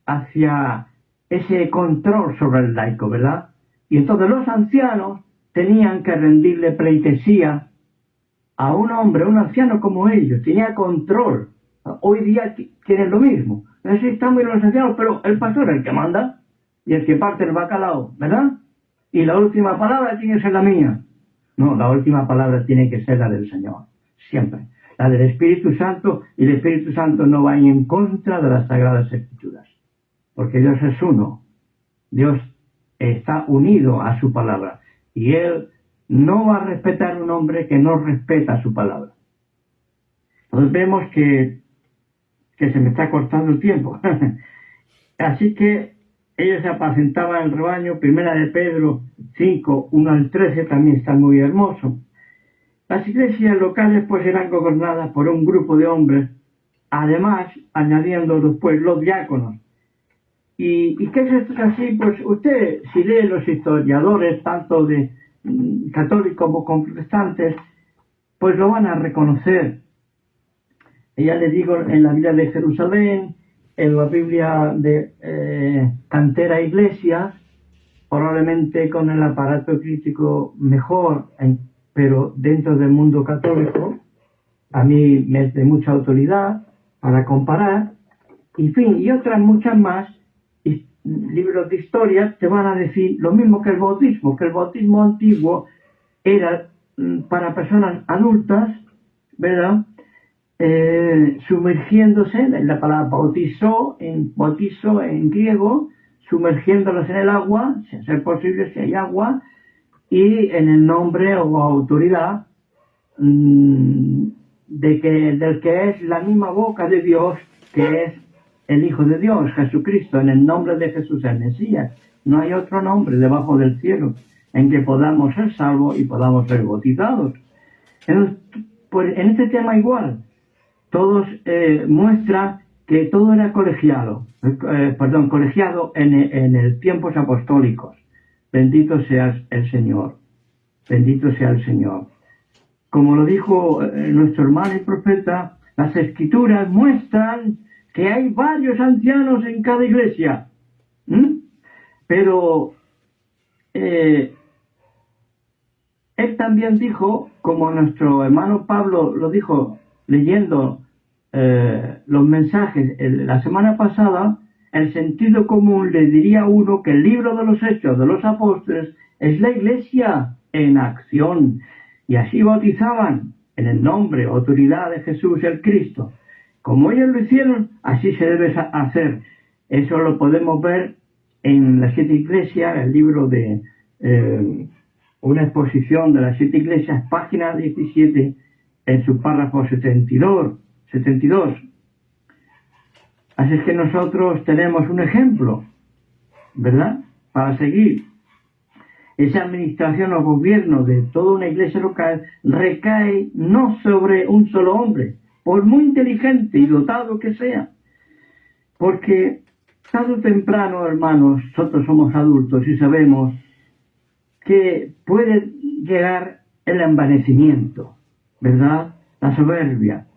hacia ese control sobre el laico, ¿verdad? Y entonces los ancianos tenían que rendirle pleitesía a un hombre, un anciano como ellos, tenía control. Hoy día tienen lo mismo. Necesitamos ir a los ancianos, pero el pastor es el que manda y el que parte el bacalao, ¿verdad? Y la última palabra tiene que ser la mía. No, la última palabra tiene que ser la del Señor, siempre. La del Espíritu Santo, y el Espíritu Santo no va en contra de las Sagradas Escrituras. Porque Dios es uno. Dios está unido a su palabra. Y Él no va a respetar a un hombre que no respeta su palabra. Entonces vemos que se me está cortando el tiempo. Así que ellos se apacentaban el rebaño. Primera de Pedro 5, 1 al 13 también está muy hermoso. Las iglesias locales pues eran gobernadas por un grupo de hombres, además añadiendo después los diáconos. ¿Y qué es esto así? Pues usted, si lee los historiadores, tanto de católicos como protestantes, pues lo van a reconocer. Ya les digo, en la Biblia de Jerusalén, en la Biblia de Cantera Iglesias, probablemente con el aparato crítico mejor, pero dentro del mundo católico, a mí me es de mucha autoridad para comparar, en fin, y otras muchas más, libros de historia te van a decir lo mismo que el bautismo antiguo era para personas adultas, ¿verdad? Sumergiéndose, en la palabra bautizo en griego, sumergiéndolos en el agua, si ser posible, si hay agua, y en el nombre o autoridad del que es la misma boca de Dios, que es el Hijo de Dios, Jesucristo, en el nombre de Jesús el Mesías. No hay otro nombre debajo del cielo en que podamos ser salvos y podamos ser bautizados. Entonces, pues en este tema igual, todos muestra que todo era colegiado en el tiempos apostólicos. Bendito sea el Señor. Bendito sea el Señor. Como lo dijo nuestro hermano y profeta, las Escrituras muestran que hay varios ancianos en cada iglesia. Pero él también dijo, como nuestro hermano Pablo lo dijo leyendo los mensajes la semana pasada, el sentido común le diría a uno que el libro de los Hechos de los Apóstoles es la iglesia en acción. Y así bautizaban en el nombre, autoridad de Jesús el Cristo. Como ellos lo hicieron, así se debe hacer. Eso lo podemos ver en las 7 iglesias, el libro de una exposición de las 7 iglesias, página 17, en su párrafo 72. Así es que nosotros tenemos un ejemplo, ¿verdad?, para seguir. Esa administración o gobierno de toda una iglesia local recae no sobre un solo hombre, por muy inteligente y dotado que sea, porque tarde o temprano, hermanos, nosotros somos adultos y sabemos que puede llegar el envanecimiento, ¿verdad?, la soberbia,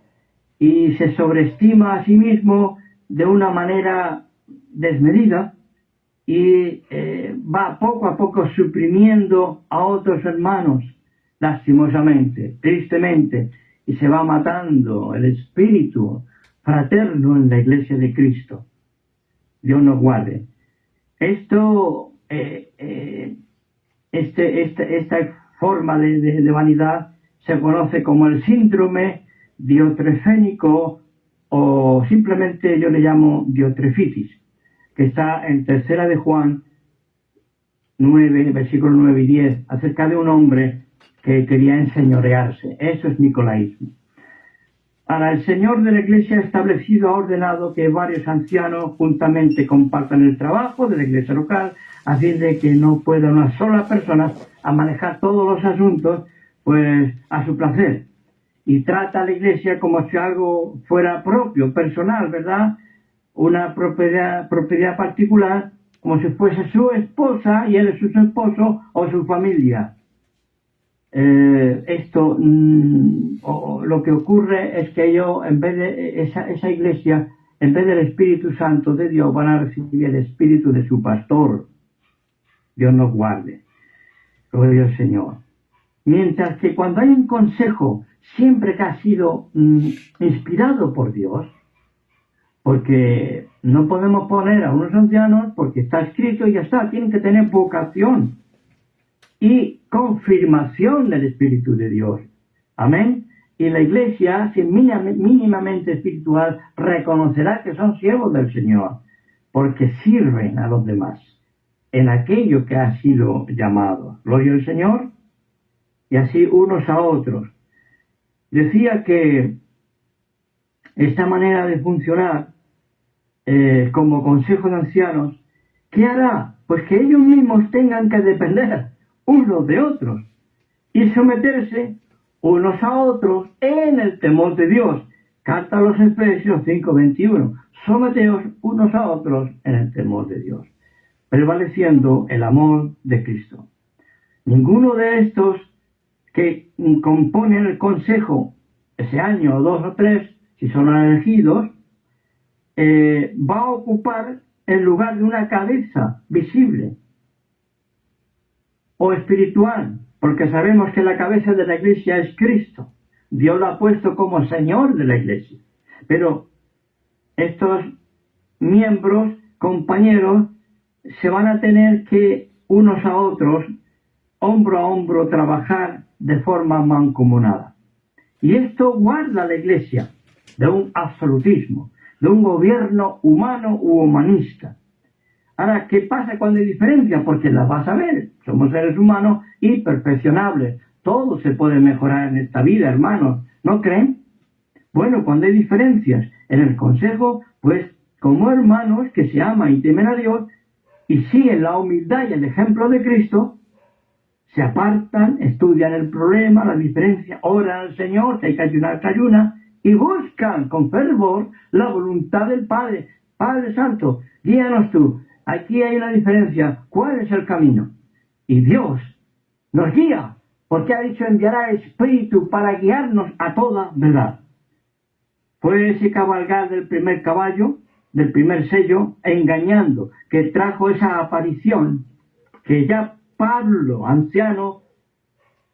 y se sobreestima a sí mismo de una manera desmedida y va poco a poco suprimiendo a otros hermanos, lastimosamente, tristemente, y se va matando el espíritu fraterno en la iglesia de Cristo. Dios nos guarde. Esto esta forma de vanidad se conoce como el síndrome diotrefénico, o simplemente yo le llamo diotrefitis, que está en Tercera de Juan 9, versículos 9 y 10, acerca de un hombre que quería enseñorearse. Eso es nicolaísmo. Ahora, el Señor de la Iglesia ha ordenado que varios ancianos juntamente compartan el trabajo de la Iglesia local, a fin de que no pueda una sola persona a manejar todos los asuntos, pues, a su placer. Y trata a la Iglesia como si algo fuera propio, personal, ¿verdad? Una propiedad particular, como si fuese su esposa y él es su esposo o su familia. Lo que ocurre es que ellos, en vez de esa iglesia, en vez del Espíritu Santo de Dios, van a recibir el espíritu de su pastor. Dios nos guarde. Gloria al Señor. Mientras que cuando hay un consejo, siempre que ha sido inspirado por Dios, porque no podemos poner a unos ancianos porque está escrito y ya está, tienen que tener vocación y confirmación del Espíritu de Dios. Amén. Y la Iglesia, si mínimamente espiritual, reconocerá que son siervos del Señor, porque sirven a los demás en aquello que ha sido llamado. Gloria al Señor. Y así unos a otros. Decía que esta manera de funcionar como consejo de ancianos, ¿qué hará? Pues que ellos mismos tengan que depender unos de otros y someterse unos a otros en el temor de Dios. Carta a los Efesios 5:21. Someteos unos a otros en el temor de Dios, prevaleciendo el amor de Cristo. Ninguno de estos que componen el consejo ese año, o 2 o 3, si son elegidos, va a ocupar el lugar de una cabeza visible o espiritual, porque sabemos que la cabeza de la Iglesia es Cristo. Dios lo ha puesto como Señor de la Iglesia. Pero estos miembros, compañeros, se van a tener que unos a otros, hombro a hombro, trabajar de forma mancomunada. Y esto guarda a la Iglesia de un absolutismo, de un gobierno humano u humanista. Ahora, ¿qué pasa cuando hay diferencia? Porque las vas a ver. Somos seres humanos y perfeccionables. Todo se puede mejorar en esta vida, hermanos. ¿No creen? Bueno, cuando hay diferencias en el consejo, pues como hermanos que se aman y temen a Dios y siguen la humildad y el ejemplo de Cristo, se apartan, estudian el problema, la diferencia, oran al Señor, si hay que ayunar, se ayuna, y buscan con fervor la voluntad del Padre. Padre Santo, guíanos tú. Aquí hay una diferencia. ¿Cuál es el camino? Y Dios nos guía, porque ha dicho enviará Espíritu para guiarnos a toda verdad. Fue ese cabalgar del primer caballo, del primer sello, engañando, que trajo esa aparición que ya Pablo, anciano,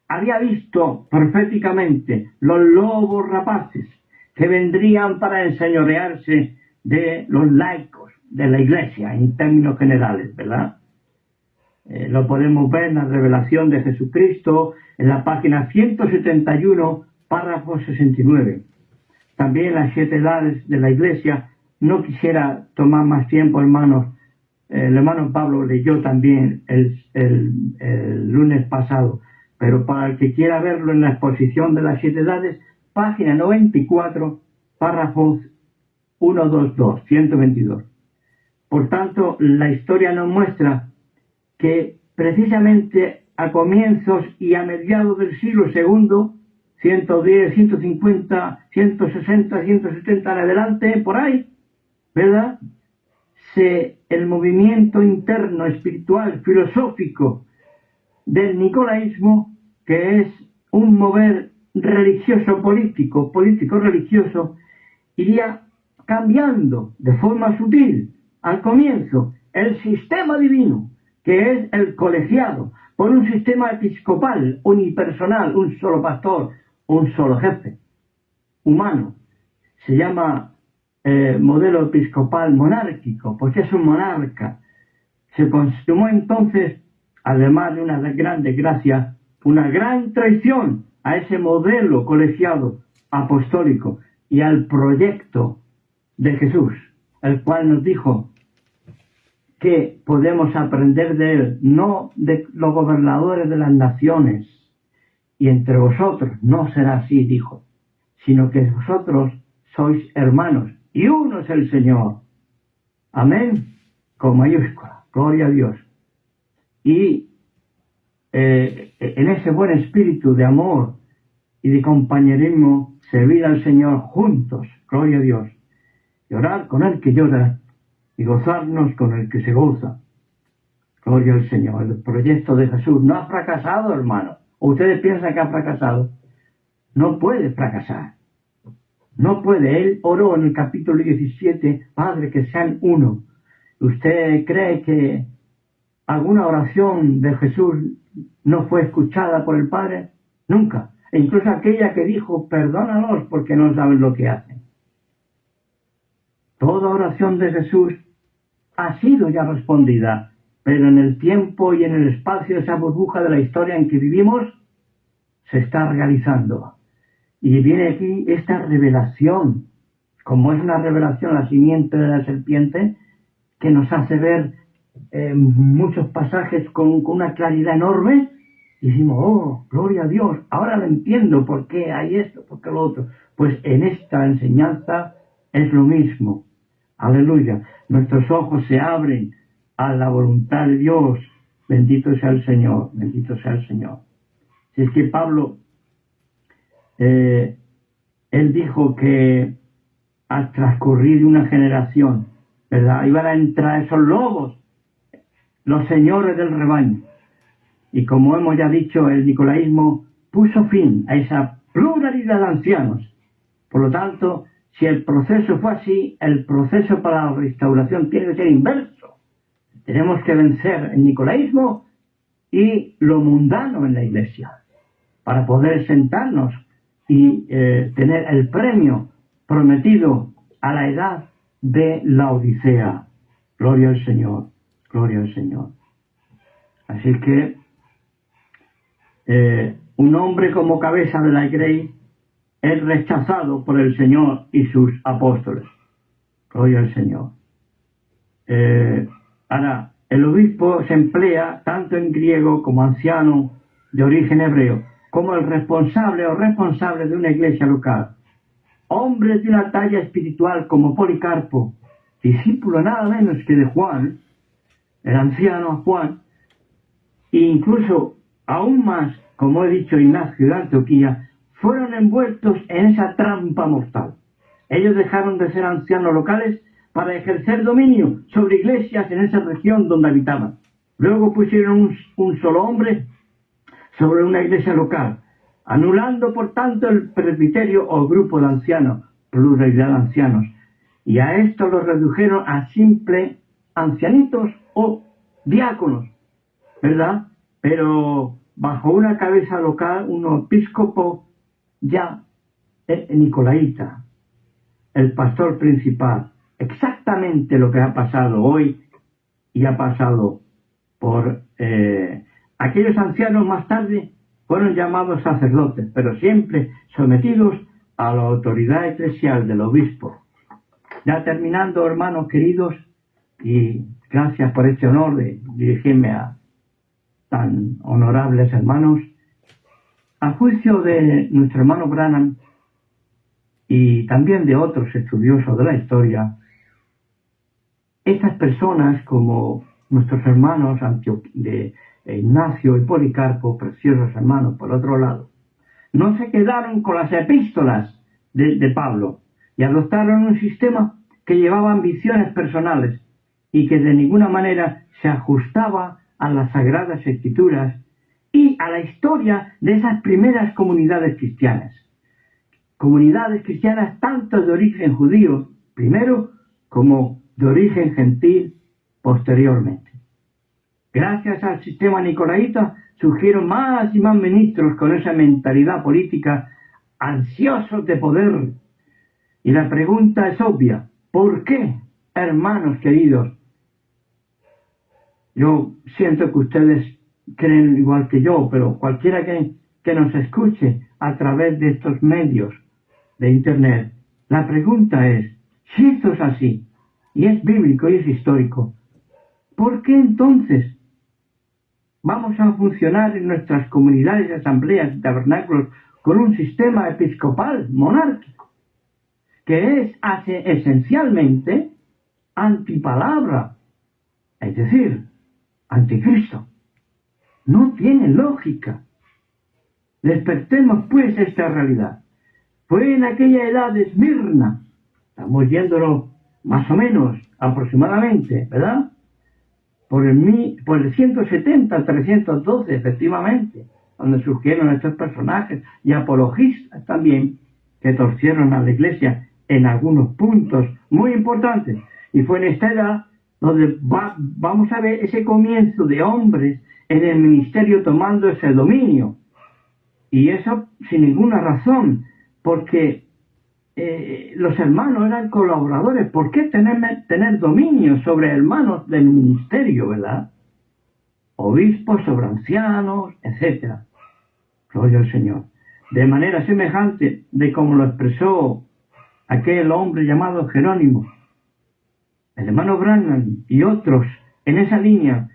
había visto proféticamente, los lobos rapaces que vendrían para enseñorearse de los laicos de la Iglesia en términos generales, ¿verdad? Lo podemos ver en la revelación de Jesucristo en la página 171, párrafo 69. También las 7 edades de la Iglesia. No quisiera tomar más tiempo, hermanos. El hermano Pablo leyó también el lunes pasado, pero para el que quiera verlo en la exposición de las 7 edades, página 94, párrafos 122, 122. Por tanto, la historia nos muestra que precisamente a comienzos y a mediados del siglo II, 110, 150, 160, 170 en adelante, por ahí, ¿verdad? El movimiento interno, espiritual, filosófico del nicolaísmo, que es un mover religioso, político-religioso, iría cambiando de forma sutil al comienzo el sistema divino, que es el colegiado, por un sistema episcopal, unipersonal, un solo pastor, un solo jefe, humano. Se llama modelo episcopal monárquico, porque es un monarca. Se consumó entonces además de una gran desgracia, una gran traición a ese modelo colegiado apostólico y al proyecto de Jesús, el cual nos dijo que podemos aprender de él, no de los gobernadores de las naciones. Y entre vosotros no será así, dijo, sino que vosotros sois hermanos, y uno es el Señor. Amén, con mayúscula, gloria a Dios. Y en ese buen espíritu de amor y de compañerismo, servir al Señor juntos, gloria a Dios, llorar con el que llora y gozarnos con el que se goza. Gloria al Señor. El proyecto de Jesús no ha fracasado, hermano. ¿O ustedes piensan que ha fracasado? No puede fracasar. No puede. Él oró en el capítulo 17, Padre, que sean uno. ¿Usted cree que alguna oración de Jesús no fue escuchada por el Padre? Nunca. E incluso aquella que dijo, perdónalos porque no saben lo que hacen. Toda oración de Jesús ha sido ya respondida, pero en el tiempo y en el espacio de esa burbuja de la historia en que vivimos, se está realizando. Y viene aquí esta revelación, como es una revelación la simiente de la serpiente, que nos hace ver muchos pasajes con una claridad enorme, y decimos, oh, gloria a Dios, ahora lo entiendo, ¿por qué hay esto, por qué lo otro? Pues en esta enseñanza es lo mismo. Aleluya. Nuestros ojos se abren a la voluntad de Dios. Bendito sea el Señor, bendito sea el Señor. Si es que Pablo, él dijo que al transcurrir una generación, ¿verdad?, iban a entrar esos lobos, los señores del rebaño. Y como hemos ya dicho, el nicolaísmo puso fin a esa pluralidad de ancianos. Por lo tanto, si el proceso fue así, el proceso para la restauración tiene que ser inverso. Tenemos que vencer el nicolaísmo y lo mundano en la iglesia para poder sentarnos y tener el premio prometido a la edad de la Odisea. Gloria al Señor, gloria al Señor. Así que un hombre como cabeza de la Grey es rechazado por el Señor y sus apóstoles. Gloria al Señor. Ahora, el obispo se emplea tanto en griego como anciano de origen hebreo, como el responsable o responsable de una iglesia local. Hombres de una talla espiritual como Policarpo, discípulo nada menos que de Juan, el anciano Juan, e incluso aún más, como he dicho, Ignacio de Antioquía, fueron envueltos en esa trampa mortal. Ellos dejaron de ser ancianos locales para ejercer dominio sobre iglesias en esa región donde habitaban. Luego pusieron un solo hombre sobre una iglesia local, anulando por tanto el presbiterio o grupo de ancianos, pluralidad de ancianos, y a esto los redujeron a simples ancianitos o diáconos, ¿verdad? Pero bajo una cabeza local, un episcopo ya nicolaíta, el pastor principal. Exactamente lo que ha pasado hoy y ha pasado por aquellos ancianos más tarde fueron llamados sacerdotes, pero siempre sometidos a la autoridad eclesial del obispo. Ya terminando, hermanos queridos, y gracias por este honor de dirigirme a tan honorables hermanos, a juicio de nuestro hermano Branham y también de otros estudiosos de la historia, estas personas, como nuestros hermanos de Ignacio y Policarpo, preciosos hermanos por otro lado, no se quedaron con las epístolas de Pablo y adoptaron un sistema que llevaba ambiciones personales y que de ninguna manera se ajustaba a las Sagradas Escrituras y a la historia de esas primeras comunidades cristianas. Comunidades cristianas tanto de origen judío, primero, como de origen gentil, posteriormente. Gracias al sistema nicolaíta surgieron más y más ministros con esa mentalidad política, ansiosos de poder. Y la pregunta es obvia: ¿por qué, hermanos queridos? Yo siento que ustedes creen igual que yo, pero cualquiera que nos escuche a través de estos medios de Internet, la pregunta es, si esto es así, y es bíblico y es histórico, ¿por qué entonces vamos a funcionar en nuestras comunidades, asambleas y tabernáculos con un sistema episcopal monárquico, que es esencialmente antipalabra, es decir, anticristo? No tiene lógica. Despertemos pues esta realidad. Fue en aquella edad de Esmirna, estamos yéndolo más o menos, aproximadamente, ¿verdad? Por el 170 al 312, efectivamente, donde surgieron estos personajes y apologistas también, que torcieron a la Iglesia en algunos puntos muy importantes. Y fue en esta edad donde vamos a ver ese comienzo de hombres en el ministerio tomando ese dominio. Y eso sin ninguna razón, porque los hermanos eran colaboradores. ¿Por qué tener dominio sobre hermanos del ministerio, verdad? Obispos sobre ancianos, etcétera. Gloria al Señor. De manera semejante de como lo expresó aquel hombre llamado Jerónimo, el hermano Branham y otros en esa línea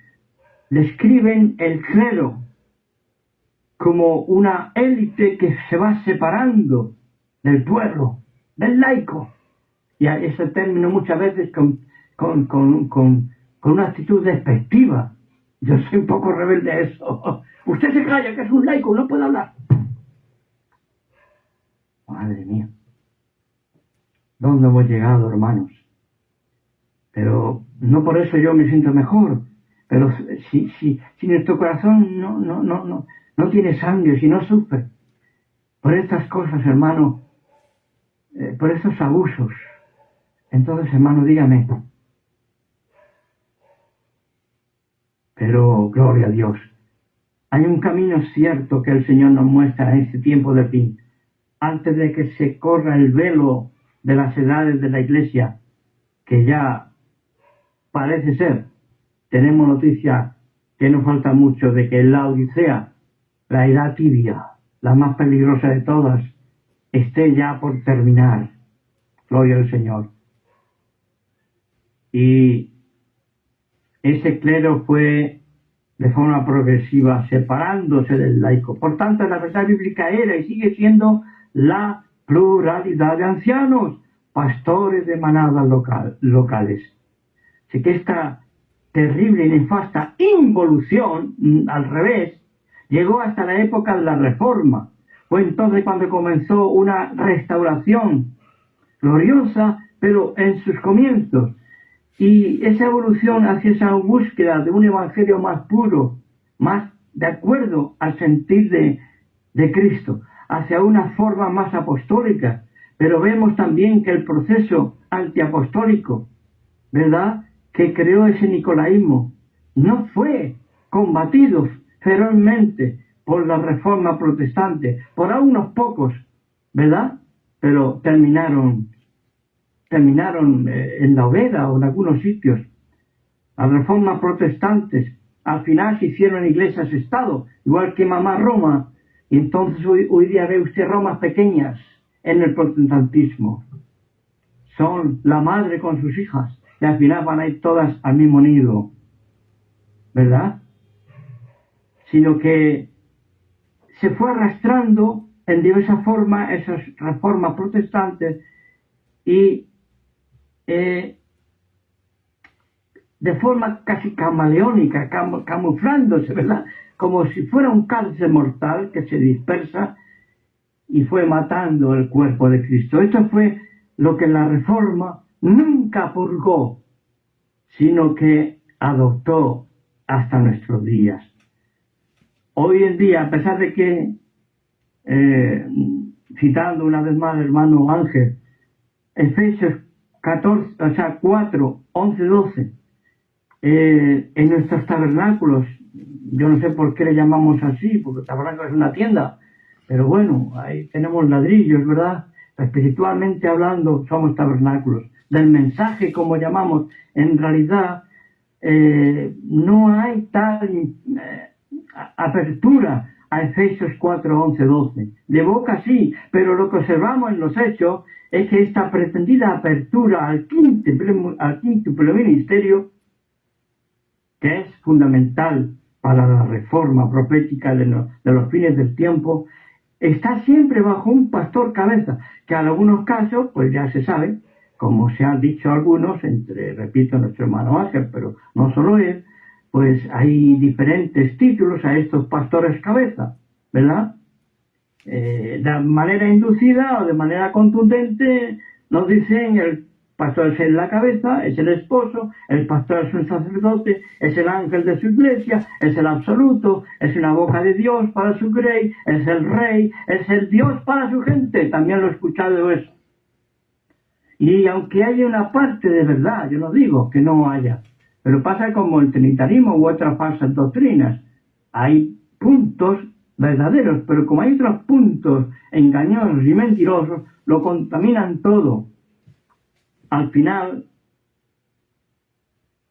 describen el clero como una élite que se va separando del pueblo, del laico. Y a ese término muchas veces con una actitud despectiva. Yo soy un poco rebelde a eso. Usted se calla, que es un laico, no puede hablar. Madre mía. ¿Dónde hemos llegado, hermanos? Pero no por eso yo me siento mejor. Pero si nuestro corazón no tiene sangre, si no sufre por estas cosas, hermano, por estos abusos, entonces, hermano, dígame. Pero, gloria a Dios, hay un camino cierto que el Señor nos muestra en este tiempo de fin, antes de que se corra el velo de las edades de la Iglesia, que ya parece ser, tenemos noticia que no falta mucho de que en la Odisea, la edad tibia, la más peligrosa de todas, esté ya por terminar. Gloria al Señor. Y ese clero fue de forma progresiva separándose del laico. Por tanto, la verdad bíblica era y sigue siendo la pluralidad de ancianos, pastores de manadas locales. Así que esta terrible y nefasta involución, al revés, llegó hasta la época de la Reforma. Fue entonces cuando comenzó una restauración gloriosa, pero en sus comienzos. Y esa evolución hacia esa búsqueda de un evangelio más puro, más de acuerdo al sentir de Cristo, hacia una forma más apostólica. Pero vemos también que el proceso antiapostólico, ¿verdad?, que creó ese nicolaísmo, no fue combatido ferozmente por la Reforma protestante, por a unos pocos, ¿verdad? Pero terminaron en la hoguera o en algunos sitios. Las reformas protestantes al final se hicieron iglesias-estado, igual que mamá Roma, y entonces hoy día ve usted Romas pequeñas en el protestantismo. Son la madre con sus hijas, y al final van a ir todas al mismo nido, ¿verdad? Sino que se fue arrastrando en diversas formas esas reformas protestantes y de forma casi camaleónica, camuflándose, ¿verdad? Como si fuera un cáncer mortal que se dispersa y fue matando el cuerpo de Cristo. Esto fue lo que la Reforma nunca purgó, sino que adoptó hasta nuestros días. Hoy en día, a pesar de que, citando una vez más al hermano Ángel, Efesios 4, 11, 12, en nuestros tabernáculos, yo no sé por qué le llamamos así, porque el tabernáculo es una tienda, pero bueno, ahí tenemos ladrillos, ¿verdad? Espiritualmente hablando, somos tabernáculos. Del mensaje, como llamamos, en realidad no hay tal apertura a Efesios 4, 11, 12. De boca sí, pero lo que observamos en los hechos es que esta pretendida apertura al quíntuple ministerio, que es fundamental para la reforma profética de los fines del tiempo, está siempre bajo un pastor cabeza, que en algunos casos, pues ya se sabe, como se han dicho algunos, repito, nuestro hermano Ángel, pero no solo él, pues hay diferentes títulos a estos pastores cabeza, ¿verdad? De manera inducida o de manera contundente nos dicen el pastor es la cabeza, es el esposo, el pastor es un sacerdote, es el ángel de su iglesia, es el absoluto, es una boca de Dios para su rey, es el Dios para su gente. También lo he escuchado eso. Y aunque haya una parte de verdad, yo no digo que no haya, pero pasa como el trinitarismo u otras falsas doctrinas. Hay puntos verdaderos, pero como hay otros puntos engañosos y mentirosos, lo contaminan todo. Al final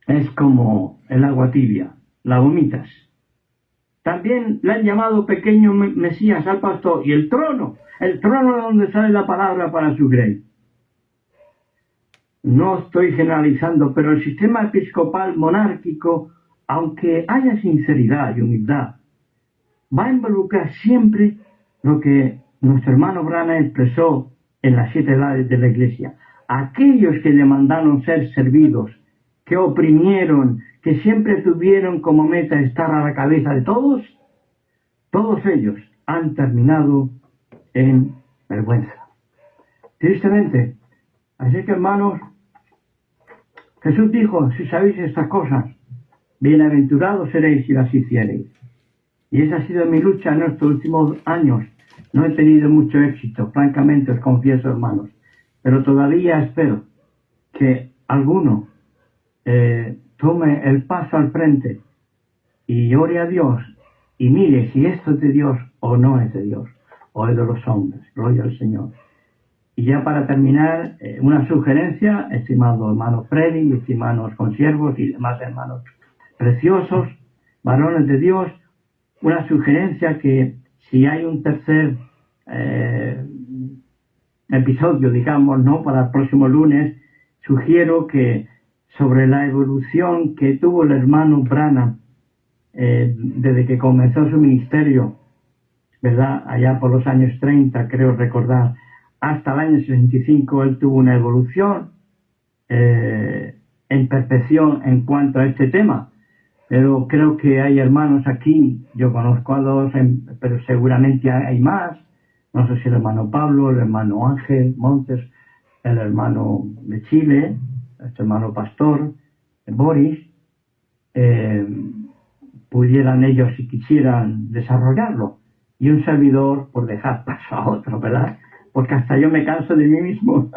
es como el agua tibia, la vomitas. También le han llamado pequeño Mesías al pastor, y el trono de donde sale la palabra para su grey. No estoy generalizando, pero el sistema episcopal monárquico, aunque haya sinceridad y humildad, va a involucrar siempre lo que nuestro hermano Branham expresó en las 7 edades de la Iglesia. Aquellos que demandaron ser servidos, que oprimieron, que siempre tuvieron como meta estar a la cabeza de todos ellos han terminado en vergüenza. Tristemente. Así que, hermanos, Jesús dijo, si sabéis estas cosas, bienaventurados seréis si las hiciereis. Y esa ha sido mi lucha en estos últimos años. No he tenido mucho éxito, francamente os confieso, hermanos. Pero todavía espero que alguno tome el paso al frente y ore a Dios y mire si esto es de Dios o no es de Dios, o es de los hombres. Gloria al Señor. Y ya para terminar, una sugerencia, estimados hermanos Freddy, estimados consiervos y demás hermanos preciosos, varones de Dios, una sugerencia que si hay un tercer episodio, digamos, ¿no?, para el próximo lunes, sugiero que sobre la evolución que tuvo el hermano Branham desde que comenzó su ministerio, ¿verdad?, allá por los años 30, creo recordar, hasta el año 65, él tuvo una evolución en perfección en cuanto a este tema. Pero creo que hay hermanos aquí, yo conozco a dos, pero seguramente hay más. No sé si el hermano Pablo, el hermano Ángel Montes, el hermano de Chile, este hermano pastor, Boris, pudieran ellos, si quisieran, desarrollarlo. Y un servidor, por dejar paso a otro, ¿verdad? Porque hasta yo me canso de mí mismo.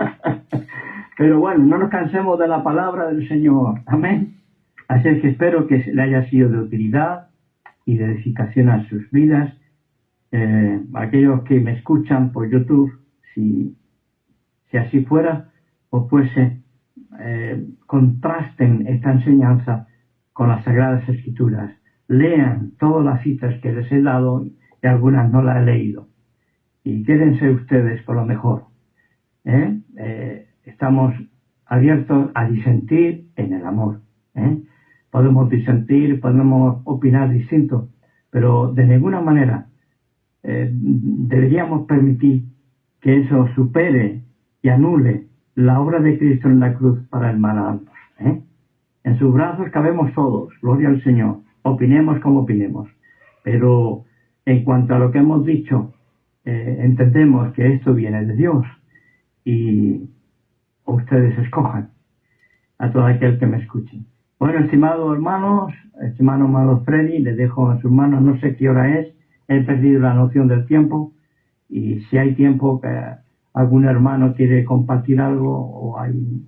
Pero bueno, no nos cansemos de la palabra del Señor. Amén. Así es que espero que le haya sido de utilidad y de edificación a sus vidas. Aquellos que me escuchan por YouTube, si así fuera, o fuese, contrasten esta enseñanza con las Sagradas Escrituras. Lean todas las citas que les he dado y algunas no las he leído. Y quédense ustedes por lo mejor. Estamos abiertos a disentir en el amor. Podemos disentir, podemos opinar distinto, pero de ninguna manera deberíamos permitir que eso supere y anule la obra de Cristo en la cruz para hermanarnos. En sus brazos cabemos todos, gloria al Señor, opinemos como opinemos, pero en cuanto a lo que hemos dicho, entendemos que esto viene de Dios y ustedes escojan a todo aquel que me escuche. Bueno, estimados hermanos, estimado hermano Freddy, les dejo en sus manos, no sé qué hora es, he perdido la noción del tiempo, y si hay tiempo que algún hermano quiere compartir algo o hay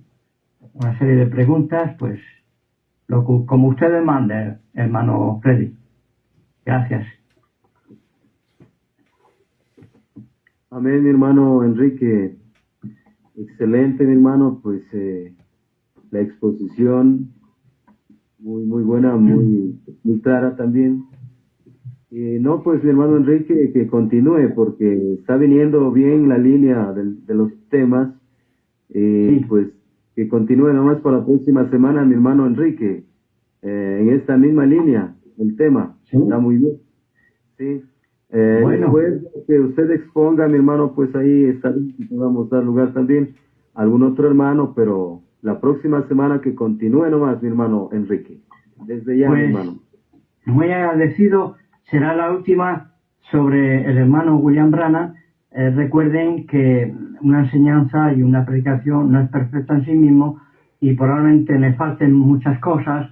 una serie de preguntas, pues como ustedes manden, hermano Freddy. Gracias. Amén, mi hermano Enrique. Excelente, mi hermano, pues la exposición muy buena, muy clara también. No, pues mi hermano Enrique, que continúe, porque está viniendo bien la línea de los temas, Sí, pues que continúe nomás para la próxima semana, mi hermano Enrique, en esta misma línea, el tema, sí. está muy bien, sí. Bueno, Después que usted exponga, mi hermano, pues ahí está bien, que podamos dar lugar también a algún otro hermano, pero la próxima semana que continúe nomás, mi hermano Enrique, desde ya, mi pues hermano. muy agradecido. Será la última sobre el hermano William Branham. Recuerden que una enseñanza y una predicación no es perfecta en sí mismo y probablemente me falten muchas cosas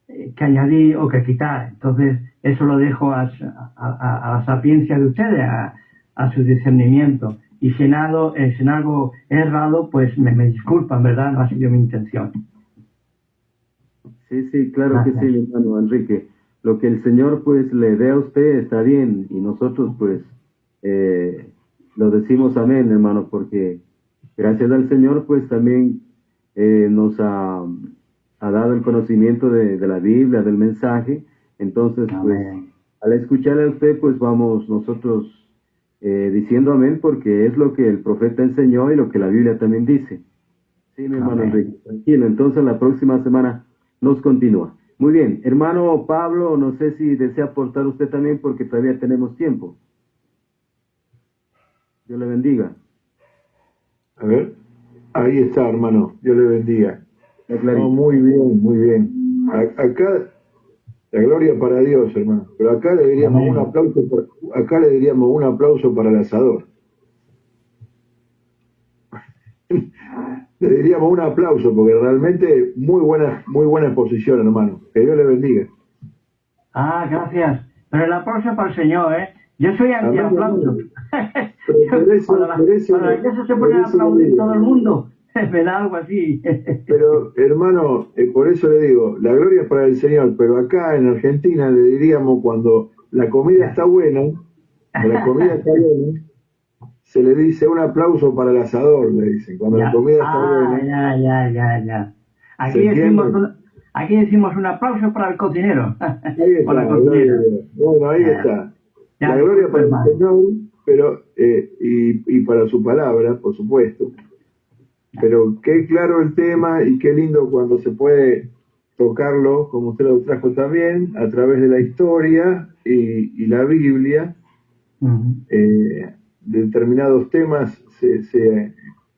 que añadir o que quitar. Entonces, eso lo dejo a la sapiencia de ustedes, a su discernimiento. Y si en algo he errado, pues me disculpan, ¿verdad? No ha sido mi intención. Sí, sí, claro que sí, Gracias. mi hermano Enrique. Lo que el Señor pues le dé a usted está bien y nosotros pues eh, lo decimos amén, hermano, porque gracias al Señor pues también nos ha dado el conocimiento de la Biblia, del mensaje. Entonces pues Amén. al escucharle a usted pues vamos nosotros diciendo amén porque es lo que el profeta enseñó y lo que la Biblia también dice. Sí, mi hermano Amén. Enrique, tranquilo. Entonces la próxima semana nos continúa. Muy bien, hermano Pablo, no sé si desea aportar usted también porque todavía tenemos tiempo. Dios le bendiga. A ver, ahí está, hermano. Dios le bendiga. Está No, clarito. muy bien, muy bien. Acá, la gloria para Dios, hermano. Pero acá le diríamos Amén. un aplauso, acá le diríamos un aplauso para el asador. Le diríamos un aplauso porque realmente muy buena exposición, hermano. Que Dios le bendiga. Ah, gracias. Pero el aplauso para el Señor, ¿eh? Yo soy Amén, anti-aplauso. hermano. Pero Para que eso se pone a por eso le aplaudir digo. todo el mundo. Me da algo así. Pero, hermano, por eso le digo, la gloria es para el Señor, pero acá en Argentina le diríamos cuando la comida está buena, se le dice un aplauso para el asador, le dicen, cuando la Ya. comida está Ah, buena, ya. ¿se entiende? Aquí decimos un aplauso para el cocinero. Ahí Para la está, gloria a cocinera. Dios. Bueno, ahí Ya, está. ya, La gloria disculpe, para el hermano. Señor, pero, y para su palabra, por supuesto. Pero qué claro el tema y qué lindo cuando se puede tocarlo, como usted lo trajo también, a través de la historia y la Biblia. Ujú. Determinados temas se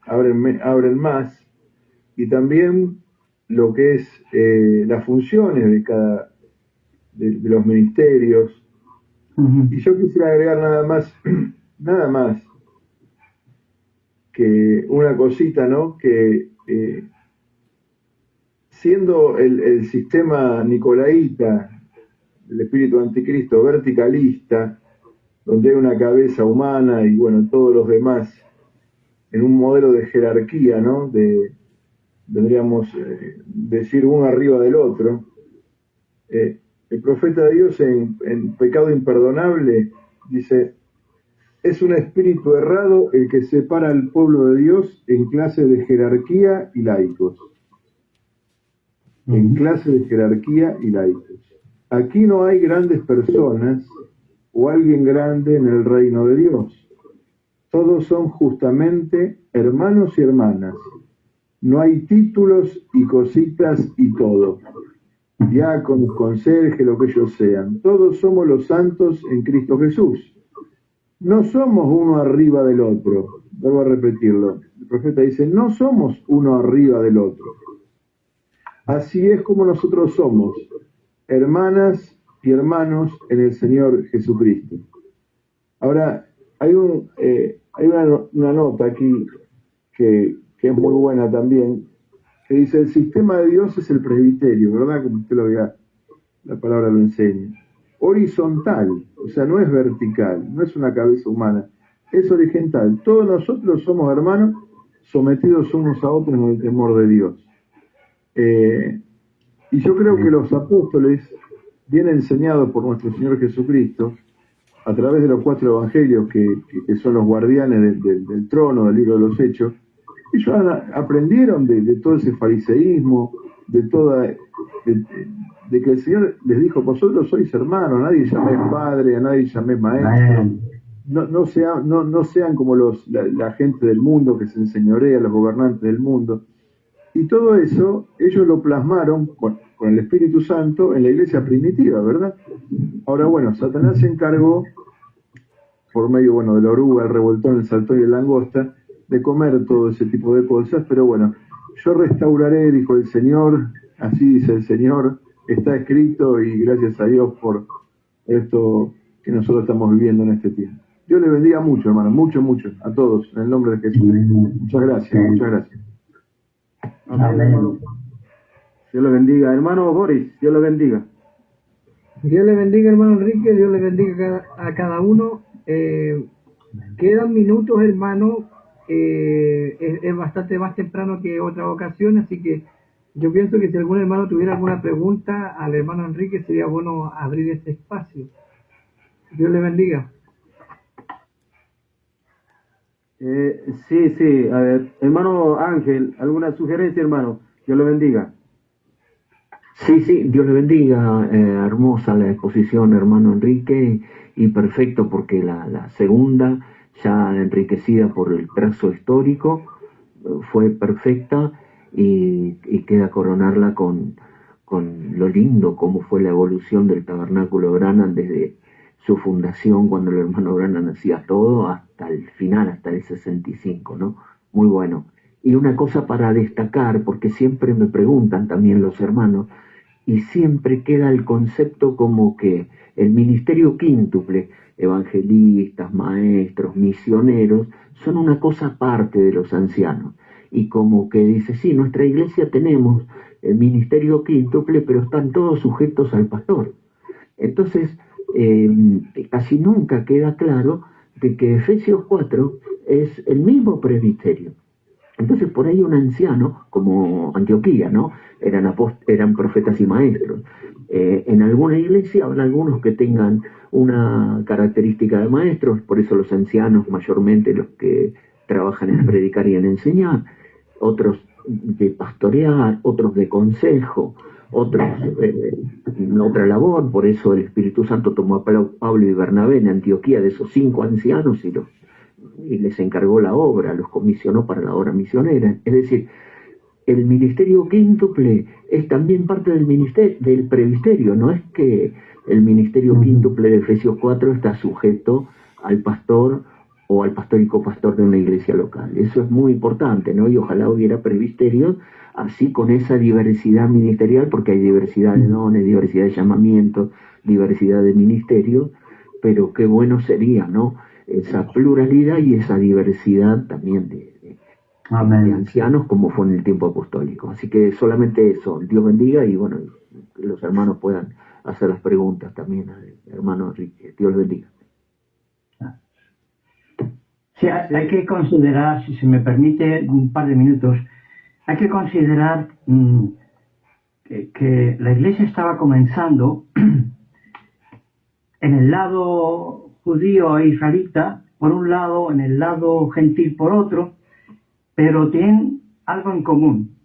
abren más y también lo que es las funciones de los ministerios. Ujú. Y yo quisiera agregar nada más que una cosita, ¿no? Que siendo el sistema nicolaíta, el espíritu anticristo verticalista, donde hay una cabeza humana y bueno, todos los demás en un modelo de jerarquía, ¿no? Vendríamos decir uno arriba del otro. El profeta de Dios en Pecado Imperdonable dice, es un espíritu errado el que separa al pueblo de Dios en clase de jerarquía y laicos. En clase de jerarquía y laicos. Aquí no hay grandes personas o alguien grande en el reino de Dios. Todos son justamente hermanos y hermanas. No hay títulos y cositas y todo. Diáconos, conserje, lo que ellos sean. Todos somos los santos en Cristo Jesús. No somos uno arriba del otro. Vuelvo a repetirlo. El profeta dice, no somos uno arriba del otro. Así es como nosotros somos, hermanas y hermanos en el Señor Jesucristo. Ahora, hay una nota aquí que es muy buena también, que dice, el sistema de Dios es el presbiterio, ¿verdad? Como usted lo vea, la palabra lo enseña. Horizontal, o sea, no es vertical, no es una cabeza humana, es horizontal. Todos nosotros somos hermanos, sometidos unos a otros en el temor de Dios. Y yo creo que los apóstoles, bien enseñados por nuestro Señor Jesucristo, a través de los 4 evangelios que son los guardianes del trono, del libro de los Hechos, ellos aprendieron de todo ese fariseísmo, de toda de que el Señor les dijo, vosotros sois hermanos, nadie llaméis padre, a nadie llaméis maestro. No sean como la gente del mundo que se enseñorea, los gobernantes del mundo. Y todo eso, ellos lo plasmaron con el Espíritu Santo en la iglesia primitiva, ¿verdad? Ahora, bueno, Satanás se encargó, por medio, bueno, de la oruga, el revoltón, el saltón y la langosta, de comer todo ese tipo de cosas, pero bueno, yo restauraré, dijo el Señor, así dice el Señor, está escrito, y gracias a Dios por esto que nosotros estamos viviendo en este tiempo. Dios le bendiga mucho, hermano, mucho, a todos, en el nombre de Jesús. Muchas gracias, muchas gracias. Amén, hermano. Dios le bendiga. Hermano Boris, Dios le bendiga. Dios le bendiga, hermano Enrique, Dios le bendiga a cada uno. Quedan minutos, hermano. Es bastante más temprano que otra ocasión, así que yo pienso que si algún hermano tuviera alguna pregunta al hermano Enrique, sería bueno abrir ese espacio. Dios le bendiga. Sí, a ver, hermano Ángel, ¿alguna sugerencia, hermano? Dios le bendiga. Sí, Dios le bendiga. Hermosa la exposición, hermano Enrique, y perfecto porque la segunda, ya enriquecida por el trazo histórico, fue perfecta y queda coronarla con lo lindo como fue la evolución del Tabernáculo Branham desde su fundación, cuando el hermano Branham hacía todo, hasta el final, hasta el 65, ¿no? Muy bueno. Y una cosa para destacar, porque siempre me preguntan también los hermanos, y siempre queda el concepto como que el ministerio quíntuple, evangelistas, maestros, misioneros, son una cosa aparte de los ancianos. Y como que dice, sí, nuestra iglesia tenemos el ministerio quíntuple, pero están todos sujetos al pastor. Entonces, casi nunca queda claro de que Efesios 4 es el mismo presbiterio. Entonces por ahí un anciano, como Antioquía, ¿no? Eran profetas y maestros. En alguna iglesia habrá algunos que tengan una característica de maestros, por eso los ancianos mayormente los que trabajan en predicar y en enseñar, otros de pastorear, otros de consejo, otros otra labor, por eso el Espíritu Santo tomó a Pablo y Bernabé en Antioquía de esos 5 ancianos y les encargó la obra, los comisionó para la obra misionera. Es decir, el ministerio quíntuple es también parte del presbiterio, no es que el ministerio quíntuple de Efesios 4 está sujeto al pastor o al pastor y copastor de una iglesia local. Eso es muy importante, ¿no? Y ojalá hubiera presbiterios así con esa diversidad ministerial, porque hay diversidad de dones, diversidad de llamamientos, diversidad de ministerios, pero qué bueno sería, ¿no? Esa pluralidad y esa diversidad también de ancianos como fue en el tiempo apostólico. Así que solamente eso, Dios bendiga y bueno, que los hermanos puedan hacer las preguntas también al hermano Enrique. Dios los bendiga. Sí, hay que considerar, si se me permite un par de minutos, hay que considerar que la iglesia estaba comenzando en el lado judío e israelita, por un lado, en el lado gentil por otro, pero tienen algo en común,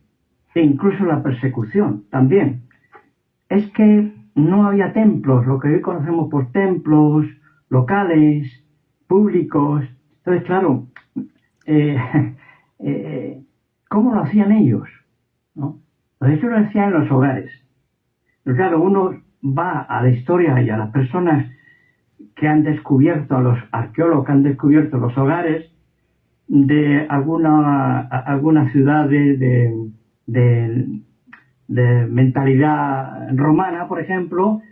e incluso la persecución también. Es que no había templos, lo que hoy conocemos por templos locales, públicos. Entonces, claro, ¿cómo lo hacían ellos? ¿No? Pues eso lo hacían en los hogares. Pero claro, uno va a la historia y a las personas que han descubierto, a los arqueólogos que han descubierto los hogares de alguna ciudad de mentalidad romana, por ejemplo,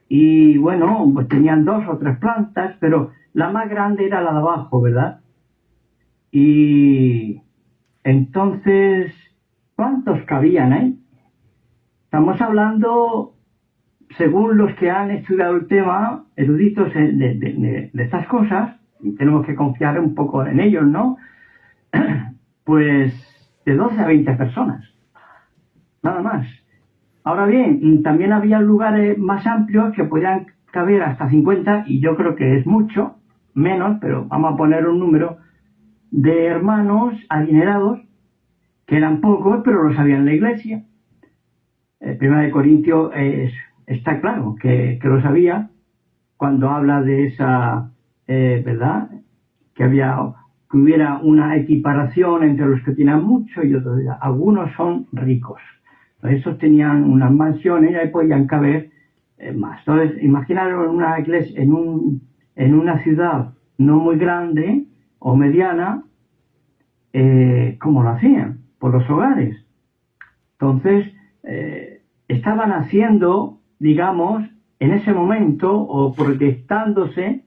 y bueno, pues tenían 2 o 3 plantas, pero la más grande era la de abajo, ¿verdad? Y entonces, ¿cuántos cabían ahí? Estamos hablando, según los que han estudiado el tema, eruditos de estas cosas, y tenemos que confiar un poco en ellos, ¿no? Pues de 12 a 20 personas, nada más. Ahora bien, también había lugares más amplios que podían caber hasta 50, y yo creo que es mucho, menos, pero vamos a poner un número, de hermanos adinerados, que eran pocos, pero los había en la iglesia. Primera de Corintios está claro que lo sabía cuando habla de esa, ¿verdad? Que hubiera una equiparación entre los que tenían mucho y otros. Algunos son ricos. Esos tenían unas mansiones y ahí podían caber más. Entonces, imaginaros una iglesia en una ciudad no muy grande o mediana, ¿cómo lo hacían? Por los hogares. Entonces, estaban haciendo, digamos, en ese momento, o proyectándose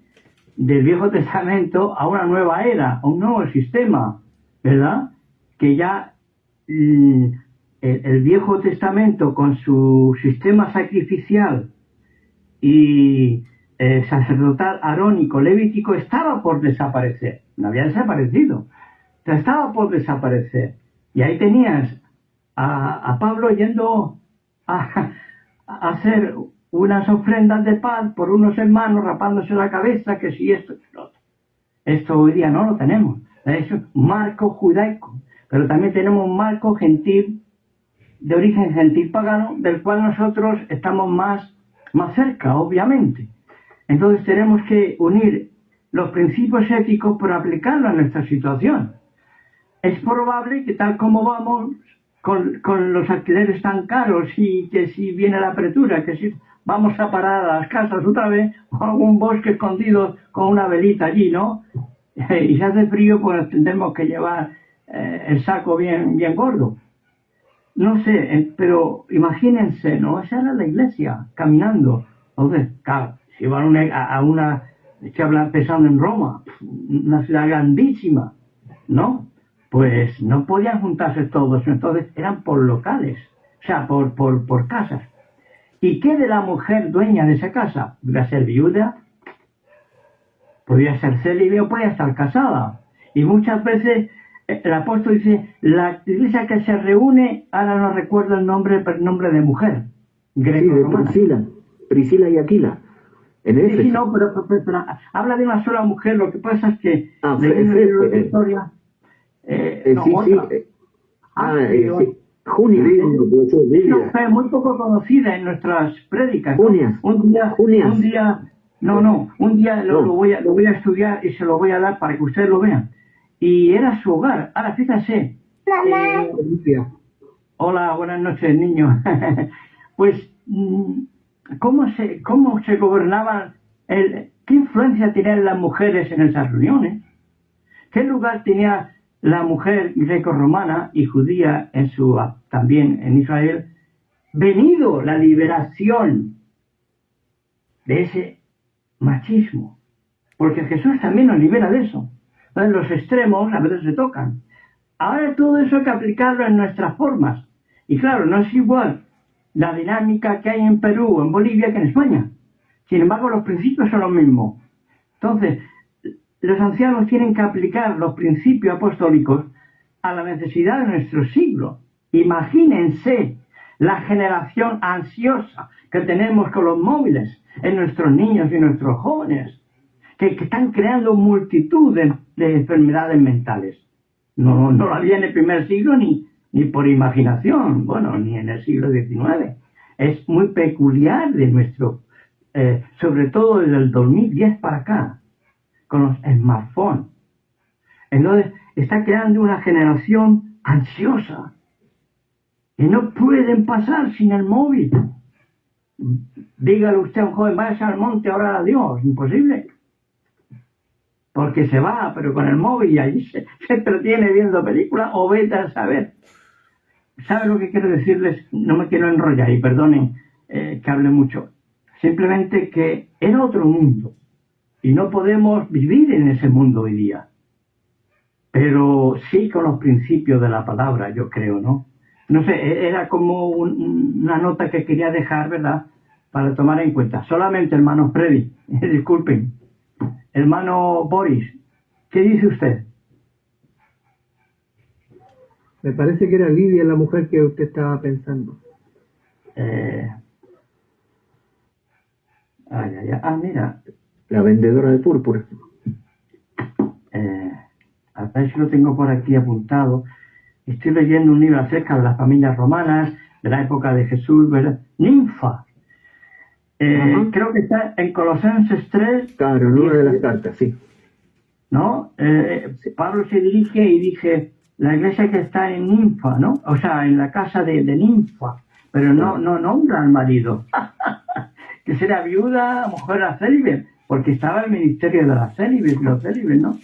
del Viejo Testamento a una nueva era, a un nuevo sistema, ¿verdad? Que ya el Viejo Testamento, con su sistema sacrificial y sacerdotal, arónico, levítico, estaba por desaparecer. No había desaparecido, estaba por desaparecer. Y ahí tenías a Pablo yendo a hacer unas ofrendas de paz por unos hermanos, rapándose la cabeza, que si esto, que lo otro. Esto hoy día no lo tenemos. Es un marco judaico, pero también tenemos un marco gentil, de origen gentil pagano, del cual nosotros estamos más cerca, obviamente. Entonces tenemos que unir los principios éticos para aplicarlos a nuestra situación. Es probable que tal como vamos, con los alquileres tan caros, y que si viene la apertura, que si vamos a parar a las casas otra vez, o algún bosque escondido con una velita allí, ¿no? Y si hace frío, pues tendremos que llevar el saco bien gordo. No sé, pero imagínense, ¿no? Esa era la iglesia, caminando. Entonces, claro, si van a una, que hablan pensando en Roma, una ciudad grandísima, ¿no? Pues no podían juntarse todos, entonces eran por locales, o sea, por casas. ¿Y qué de la mujer dueña de esa casa? ¿Podría ser viuda? ¿Podría ser célibe o podría estar casada? Y muchas veces el apóstol dice, la iglesia que se reúne, ahora no recuerdo el nombre de mujer, greco-romana. Sí, de Priscila y Aquila. Sí, no, pero habla de una sola mujer. Lo que pasa es que leyendo la historia, Junia. Fue muy poco conocida en nuestras prédicas. Junias. Un día lo voy a estudiar y se lo voy a dar para que ustedes lo vean. Y era su hogar. Ahora, fíjense. Hola, buenas noches, niños. Pues, ¿cómo se gobernaban? ¿Qué influencia tenían las mujeres en esas reuniones? ¿Qué lugar tenía la mujer greco-romana y judía también en Israel? Venido la liberación de ese machismo, porque Jesús también nos libera de eso. Entonces los extremos a veces se tocan. Ahora todo eso hay que aplicarlo en nuestras formas. Y claro, no es igual la dinámica que hay en Perú o en Bolivia que en España. Sin embargo, los principios son los mismos. Entonces, los ancianos tienen que aplicar los principios apostólicos a la necesidad de nuestro siglo. Imagínense la generación ansiosa que tenemos con los móviles en nuestros niños y nuestros jóvenes, que están creando multitud de enfermedades mentales. No lo había en el primer siglo ni por imaginación, bueno, ni en el siglo XIX. Es muy peculiar de nuestro, sobre todo desde el 2010 para acá, con los smartphones. Entonces, está creando una generación ansiosa, que no pueden pasar sin el móvil. Dígale usted a un joven, vaya al monte a orar a Dios, imposible. Porque se va, pero con el móvil, y allí se entretiene viendo películas, o vete a saber. ¿Sabe lo que quiero decirles? No me quiero enrollar, y perdonen que hable mucho. Simplemente que era otro mundo, y no podemos vivir en ese mundo hoy día. Pero sí con los principios de la palabra, yo creo, ¿no? No sé, era como una nota que quería dejar, ¿verdad?, para tomar en cuenta. Solamente, hermano Freddy, disculpen. Hermano Boris, ¿qué dice usted? Me parece que era Lidia la mujer que usted estaba pensando. Mira. La vendedora de púrpura. A ver si lo tengo por aquí apuntado. Estoy leyendo un libro acerca de las familias romanas. de la época de Jesús, ¿verdad? Ninfa. Creo que está en Colosenses 3. Claro, en una de las cartas, sí. ¿No? Pablo se dirige y dice, la iglesia que está en Ninfa, ¿no? O sea, en la casa de Ninfa, pero no nombra al marido. Que será viuda, mujer era célibe, porque estaba el ministerio de las célibes, los célibes, ¿no?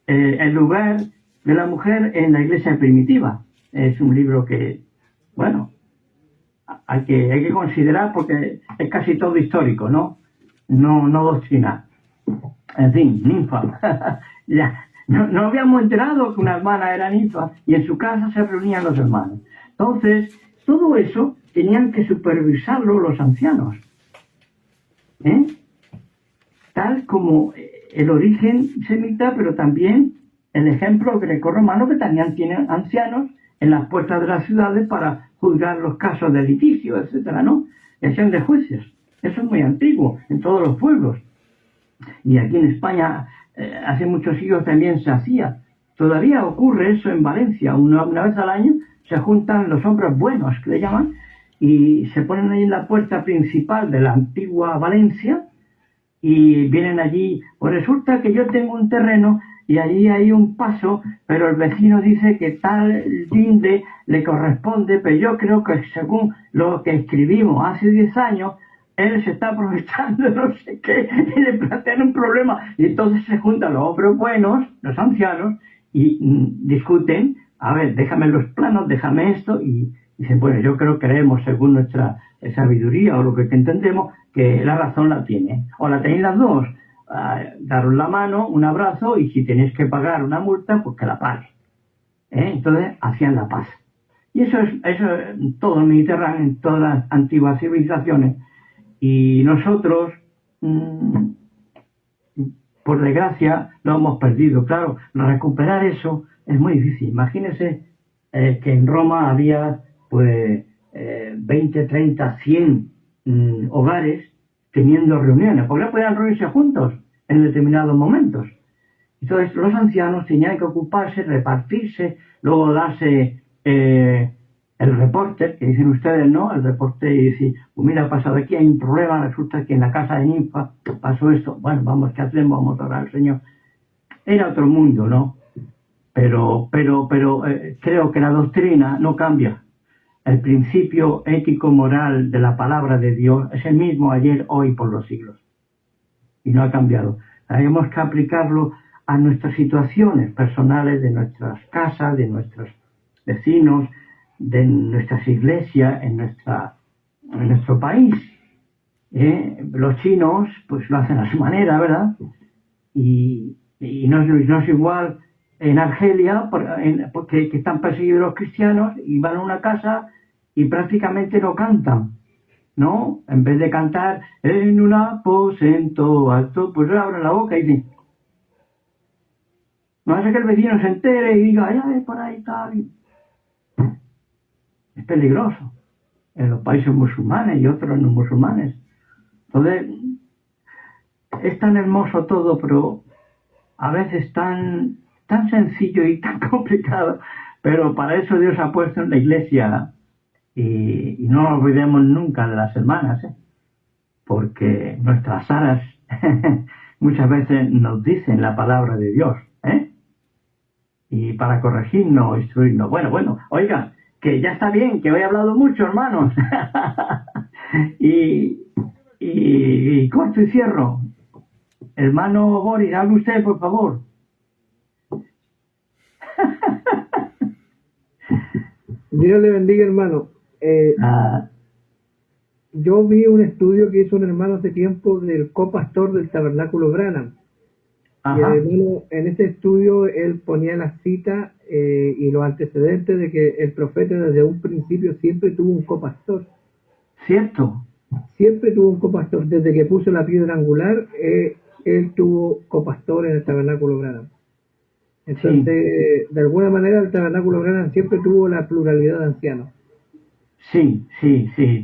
El lugar de la mujer en la iglesia primitiva. Es un libro que, bueno, hay que considerar porque es casi todo histórico, ¿no? No doctrinal. En fin, ninfa. Ya. No habíamos enterado que una hermana era ninfa y en su casa se reunían los hermanos. Entonces, todo eso tenían que supervisarlo los ancianos. Tal como el origen semita, pero también el ejemplo grecorromano que también tienen ancianos en las puertas de las ciudades para juzgar los casos de litigio, etcétera, ¿no? Sesión de juicios. Eso es muy antiguo en todos los pueblos. Y aquí en España hace muchos siglos también se hacía. Todavía ocurre eso en Valencia. Una vez al año se juntan los hombres buenos, que le llaman, y se ponen ahí en la puerta principal de la antigua Valencia y vienen allí. Pues resulta que yo tengo un terreno y allí hay un paso, pero el vecino dice que tal linde le corresponde, pero yo creo que según lo que escribimos hace 10 años, él se está aprovechando de no sé qué y le plantean un problema. Y entonces se juntan los hombres buenos, los ancianos, y discuten, a ver, déjame los planos, déjame esto, y dicen, bueno, yo creo que creemos, según nuestra sabiduría o lo que entendemos, que la razón la tiene. O la tenéis las dos, daros la mano, un abrazo, y si tenéis que pagar una multa, pues que la pague. Entonces hacían la paz. Y eso es en todo el Mediterráneo, en todas las antiguas civilizaciones. Y nosotros, por desgracia, lo hemos perdido. Claro, recuperar eso es muy difícil. Imagínense que en Roma había pues 20, 30, 100 hogares teniendo reuniones, porque no podían reunirse juntos en determinados momentos. Entonces los ancianos tenían que ocuparse, repartirse, luego darse el reporte, que dicen ustedes, ¿no? El reporte y decir, pues mira, ha pasado aquí, hay un problema, resulta que en la casa de Ninfa pasó esto, bueno, vamos, ¿qué hacemos? Vamos a orar al Señor. Era otro mundo, ¿no? Pero creo que la doctrina no cambia. El principio ético-moral de la palabra de Dios es el mismo ayer, hoy, por los siglos. Y no ha cambiado. Tenemos que aplicarlo a nuestras situaciones personales, de nuestras casas, de nuestros vecinos, de nuestras iglesias, en nuestro país. Los chinos, pues lo hacen a su manera, ¿verdad? Y no es igual en Argelia, porque están perseguidos los cristianos y van a una casa y prácticamente no cantan, ¿no? En vez de cantar en un aposento alto, pues abren la boca y dicen, no hace que el vecino se entere y diga, ay, por ahí tal. Es peligroso en los países musulmanes y otros no musulmanes. Entonces, es tan hermoso todo, pero a veces tan sencillo y tan complicado. Pero para eso Dios ha puesto en la iglesia, y no nos olvidemos nunca de las hermanas, porque nuestras aras muchas veces nos dicen la palabra de Dios, y para corregirnos, instruirnos. Bueno, oiga, que ya está bien, que hoy he hablado mucho, hermanos. y corto y cierro. Hermano Boris, hable usted, por favor. Dios le bendiga, hermano. Yo vi un estudio que hizo un hermano hace tiempo del copastor del Tabernáculo Branham. Y el hermano, en ese estudio él ponía la cita y los antecedentes de que el profeta desde un principio siempre tuvo un copastor. ¿Cierto? Siempre tuvo un copastor. Desde que puso la piedra angular, él tuvo copastor en el Tabernáculo Branham. Entonces, de alguna manera, el Tabernáculo Branham siempre tuvo la pluralidad de ancianos. Sí,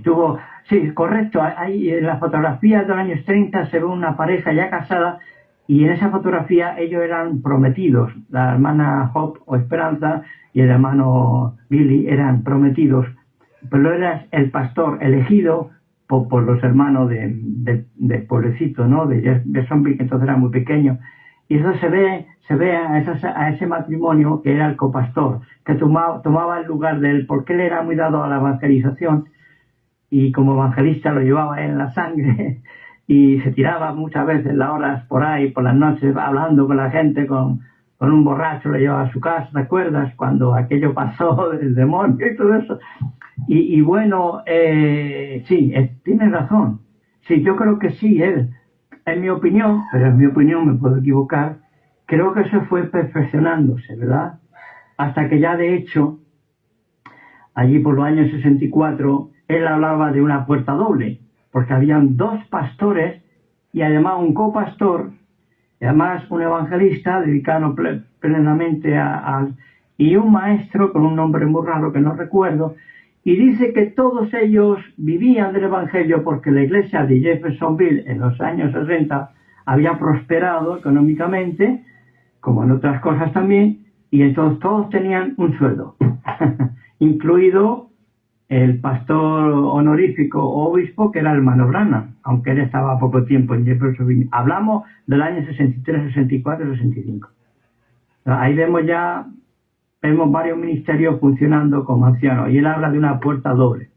tuvo, sí, correcto. Ahí en las fotografías de los años 30 se ve una pareja ya casada y en esa fotografía ellos eran prometidos. La hermana Hope o Esperanza y el hermano Billy eran prometidos pero era el pastor elegido por los hermanos del pueblecito, ¿no? De Jeffersonville, que entonces era muy pequeño. Y eso se ve a ese matrimonio que era el copastor, que tomaba el lugar de él, porque él era muy dado a la evangelización, y como evangelista lo llevaba él en la sangre, y se tiraba muchas veces las horas por ahí, por las noches, hablando con la gente, con un borracho, lo llevaba a su casa, ¿te acuerdas? Cuando aquello pasó del demonio y todo eso. Y bueno, sí, tiene razón. Sí, yo creo que sí, él, en mi opinión, pero en mi opinión me puedo equivocar, creo que se fue perfeccionándose, ¿verdad? Hasta que ya de hecho, allí por los años 64, él hablaba de una puerta doble, porque habían 2 pastores y además un copastor, y además un evangelista dedicado plenamente y un maestro con un nombre muy raro que no recuerdo, y dice que todos ellos vivían del evangelio porque la iglesia de Jeffersonville en los años 60 había prosperado económicamente, como en otras cosas también, y entonces todos tenían un sueldo, incluido el pastor honorífico o obispo, que era el hermano Branham, aunque él estaba poco tiempo en Jeffersonville. Hablamos del año 63, 64, 65. Ahí vemos varios ministerios funcionando como ancianos, y él habla de una puerta doble.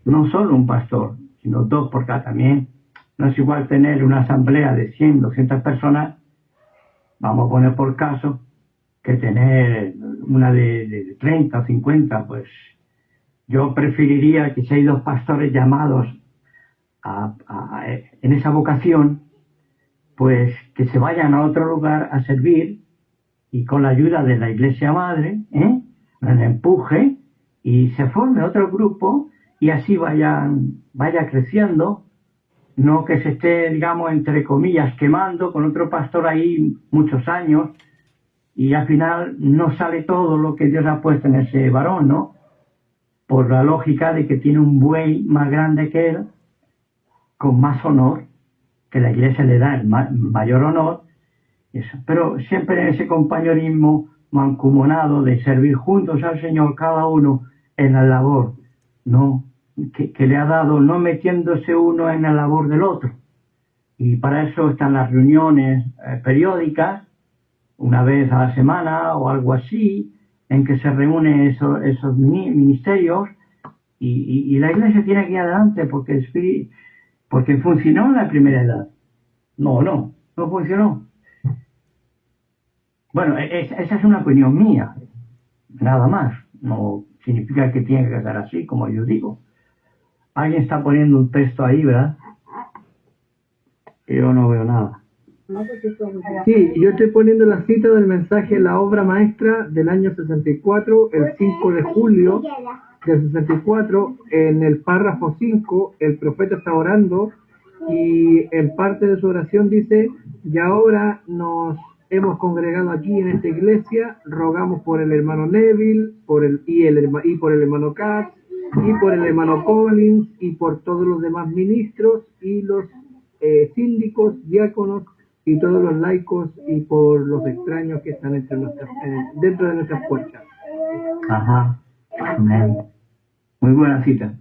No solo un pastor, sino 2 por cada. También no es igual tener una asamblea de 100, 200 personas, vamos a poner por caso, que tener una de 30 o 50, pues yo preferiría que si hay 2 pastores llamados en esa vocación, pues que se vayan a otro lugar a servir, y con la ayuda de la iglesia madre, el empuje, y se forme otro grupo, y así vaya creciendo, no que se esté, digamos, entre comillas, quemando con otro pastor ahí muchos años, y al final no sale todo lo que Dios ha puesto en ese varón, ¿no? Por la lógica de que tiene un buey más grande que él, con más honor, que la iglesia le da el mayor honor, eso. Pero siempre en ese compañerismo mancomunado de servir juntos al Señor, cada uno en la labor, ¿no? que le ha dado, no metiéndose uno en la labor del otro. Y para eso están las reuniones periódicas, una vez a la semana o algo así, en que se reúnen esos ministerios, y la iglesia tiene que ir adelante porque funcionó en la primera edad. No funcionó. Bueno, esa es una opinión mía, nada más. No significa que tiene que quedar así, como yo digo. Alguien está poniendo un texto ahí, ¿verdad? Yo no veo nada. Sí, yo estoy poniendo la cita del mensaje La Obra Maestra del año 64, el 5 de julio del 64, en el párrafo 5, el profeta está orando, y en parte de su oración dice: y ahora nos hemos congregado aquí en esta iglesia, rogamos por el hermano Neville, por el hermano Katz, y por el hermano Collins, y por todos los demás ministros, y los síndicos, diáconos, y todos los laicos, y por los extraños que están dentro de nuestras puertas. Ajá. Amén. Muy buena cita.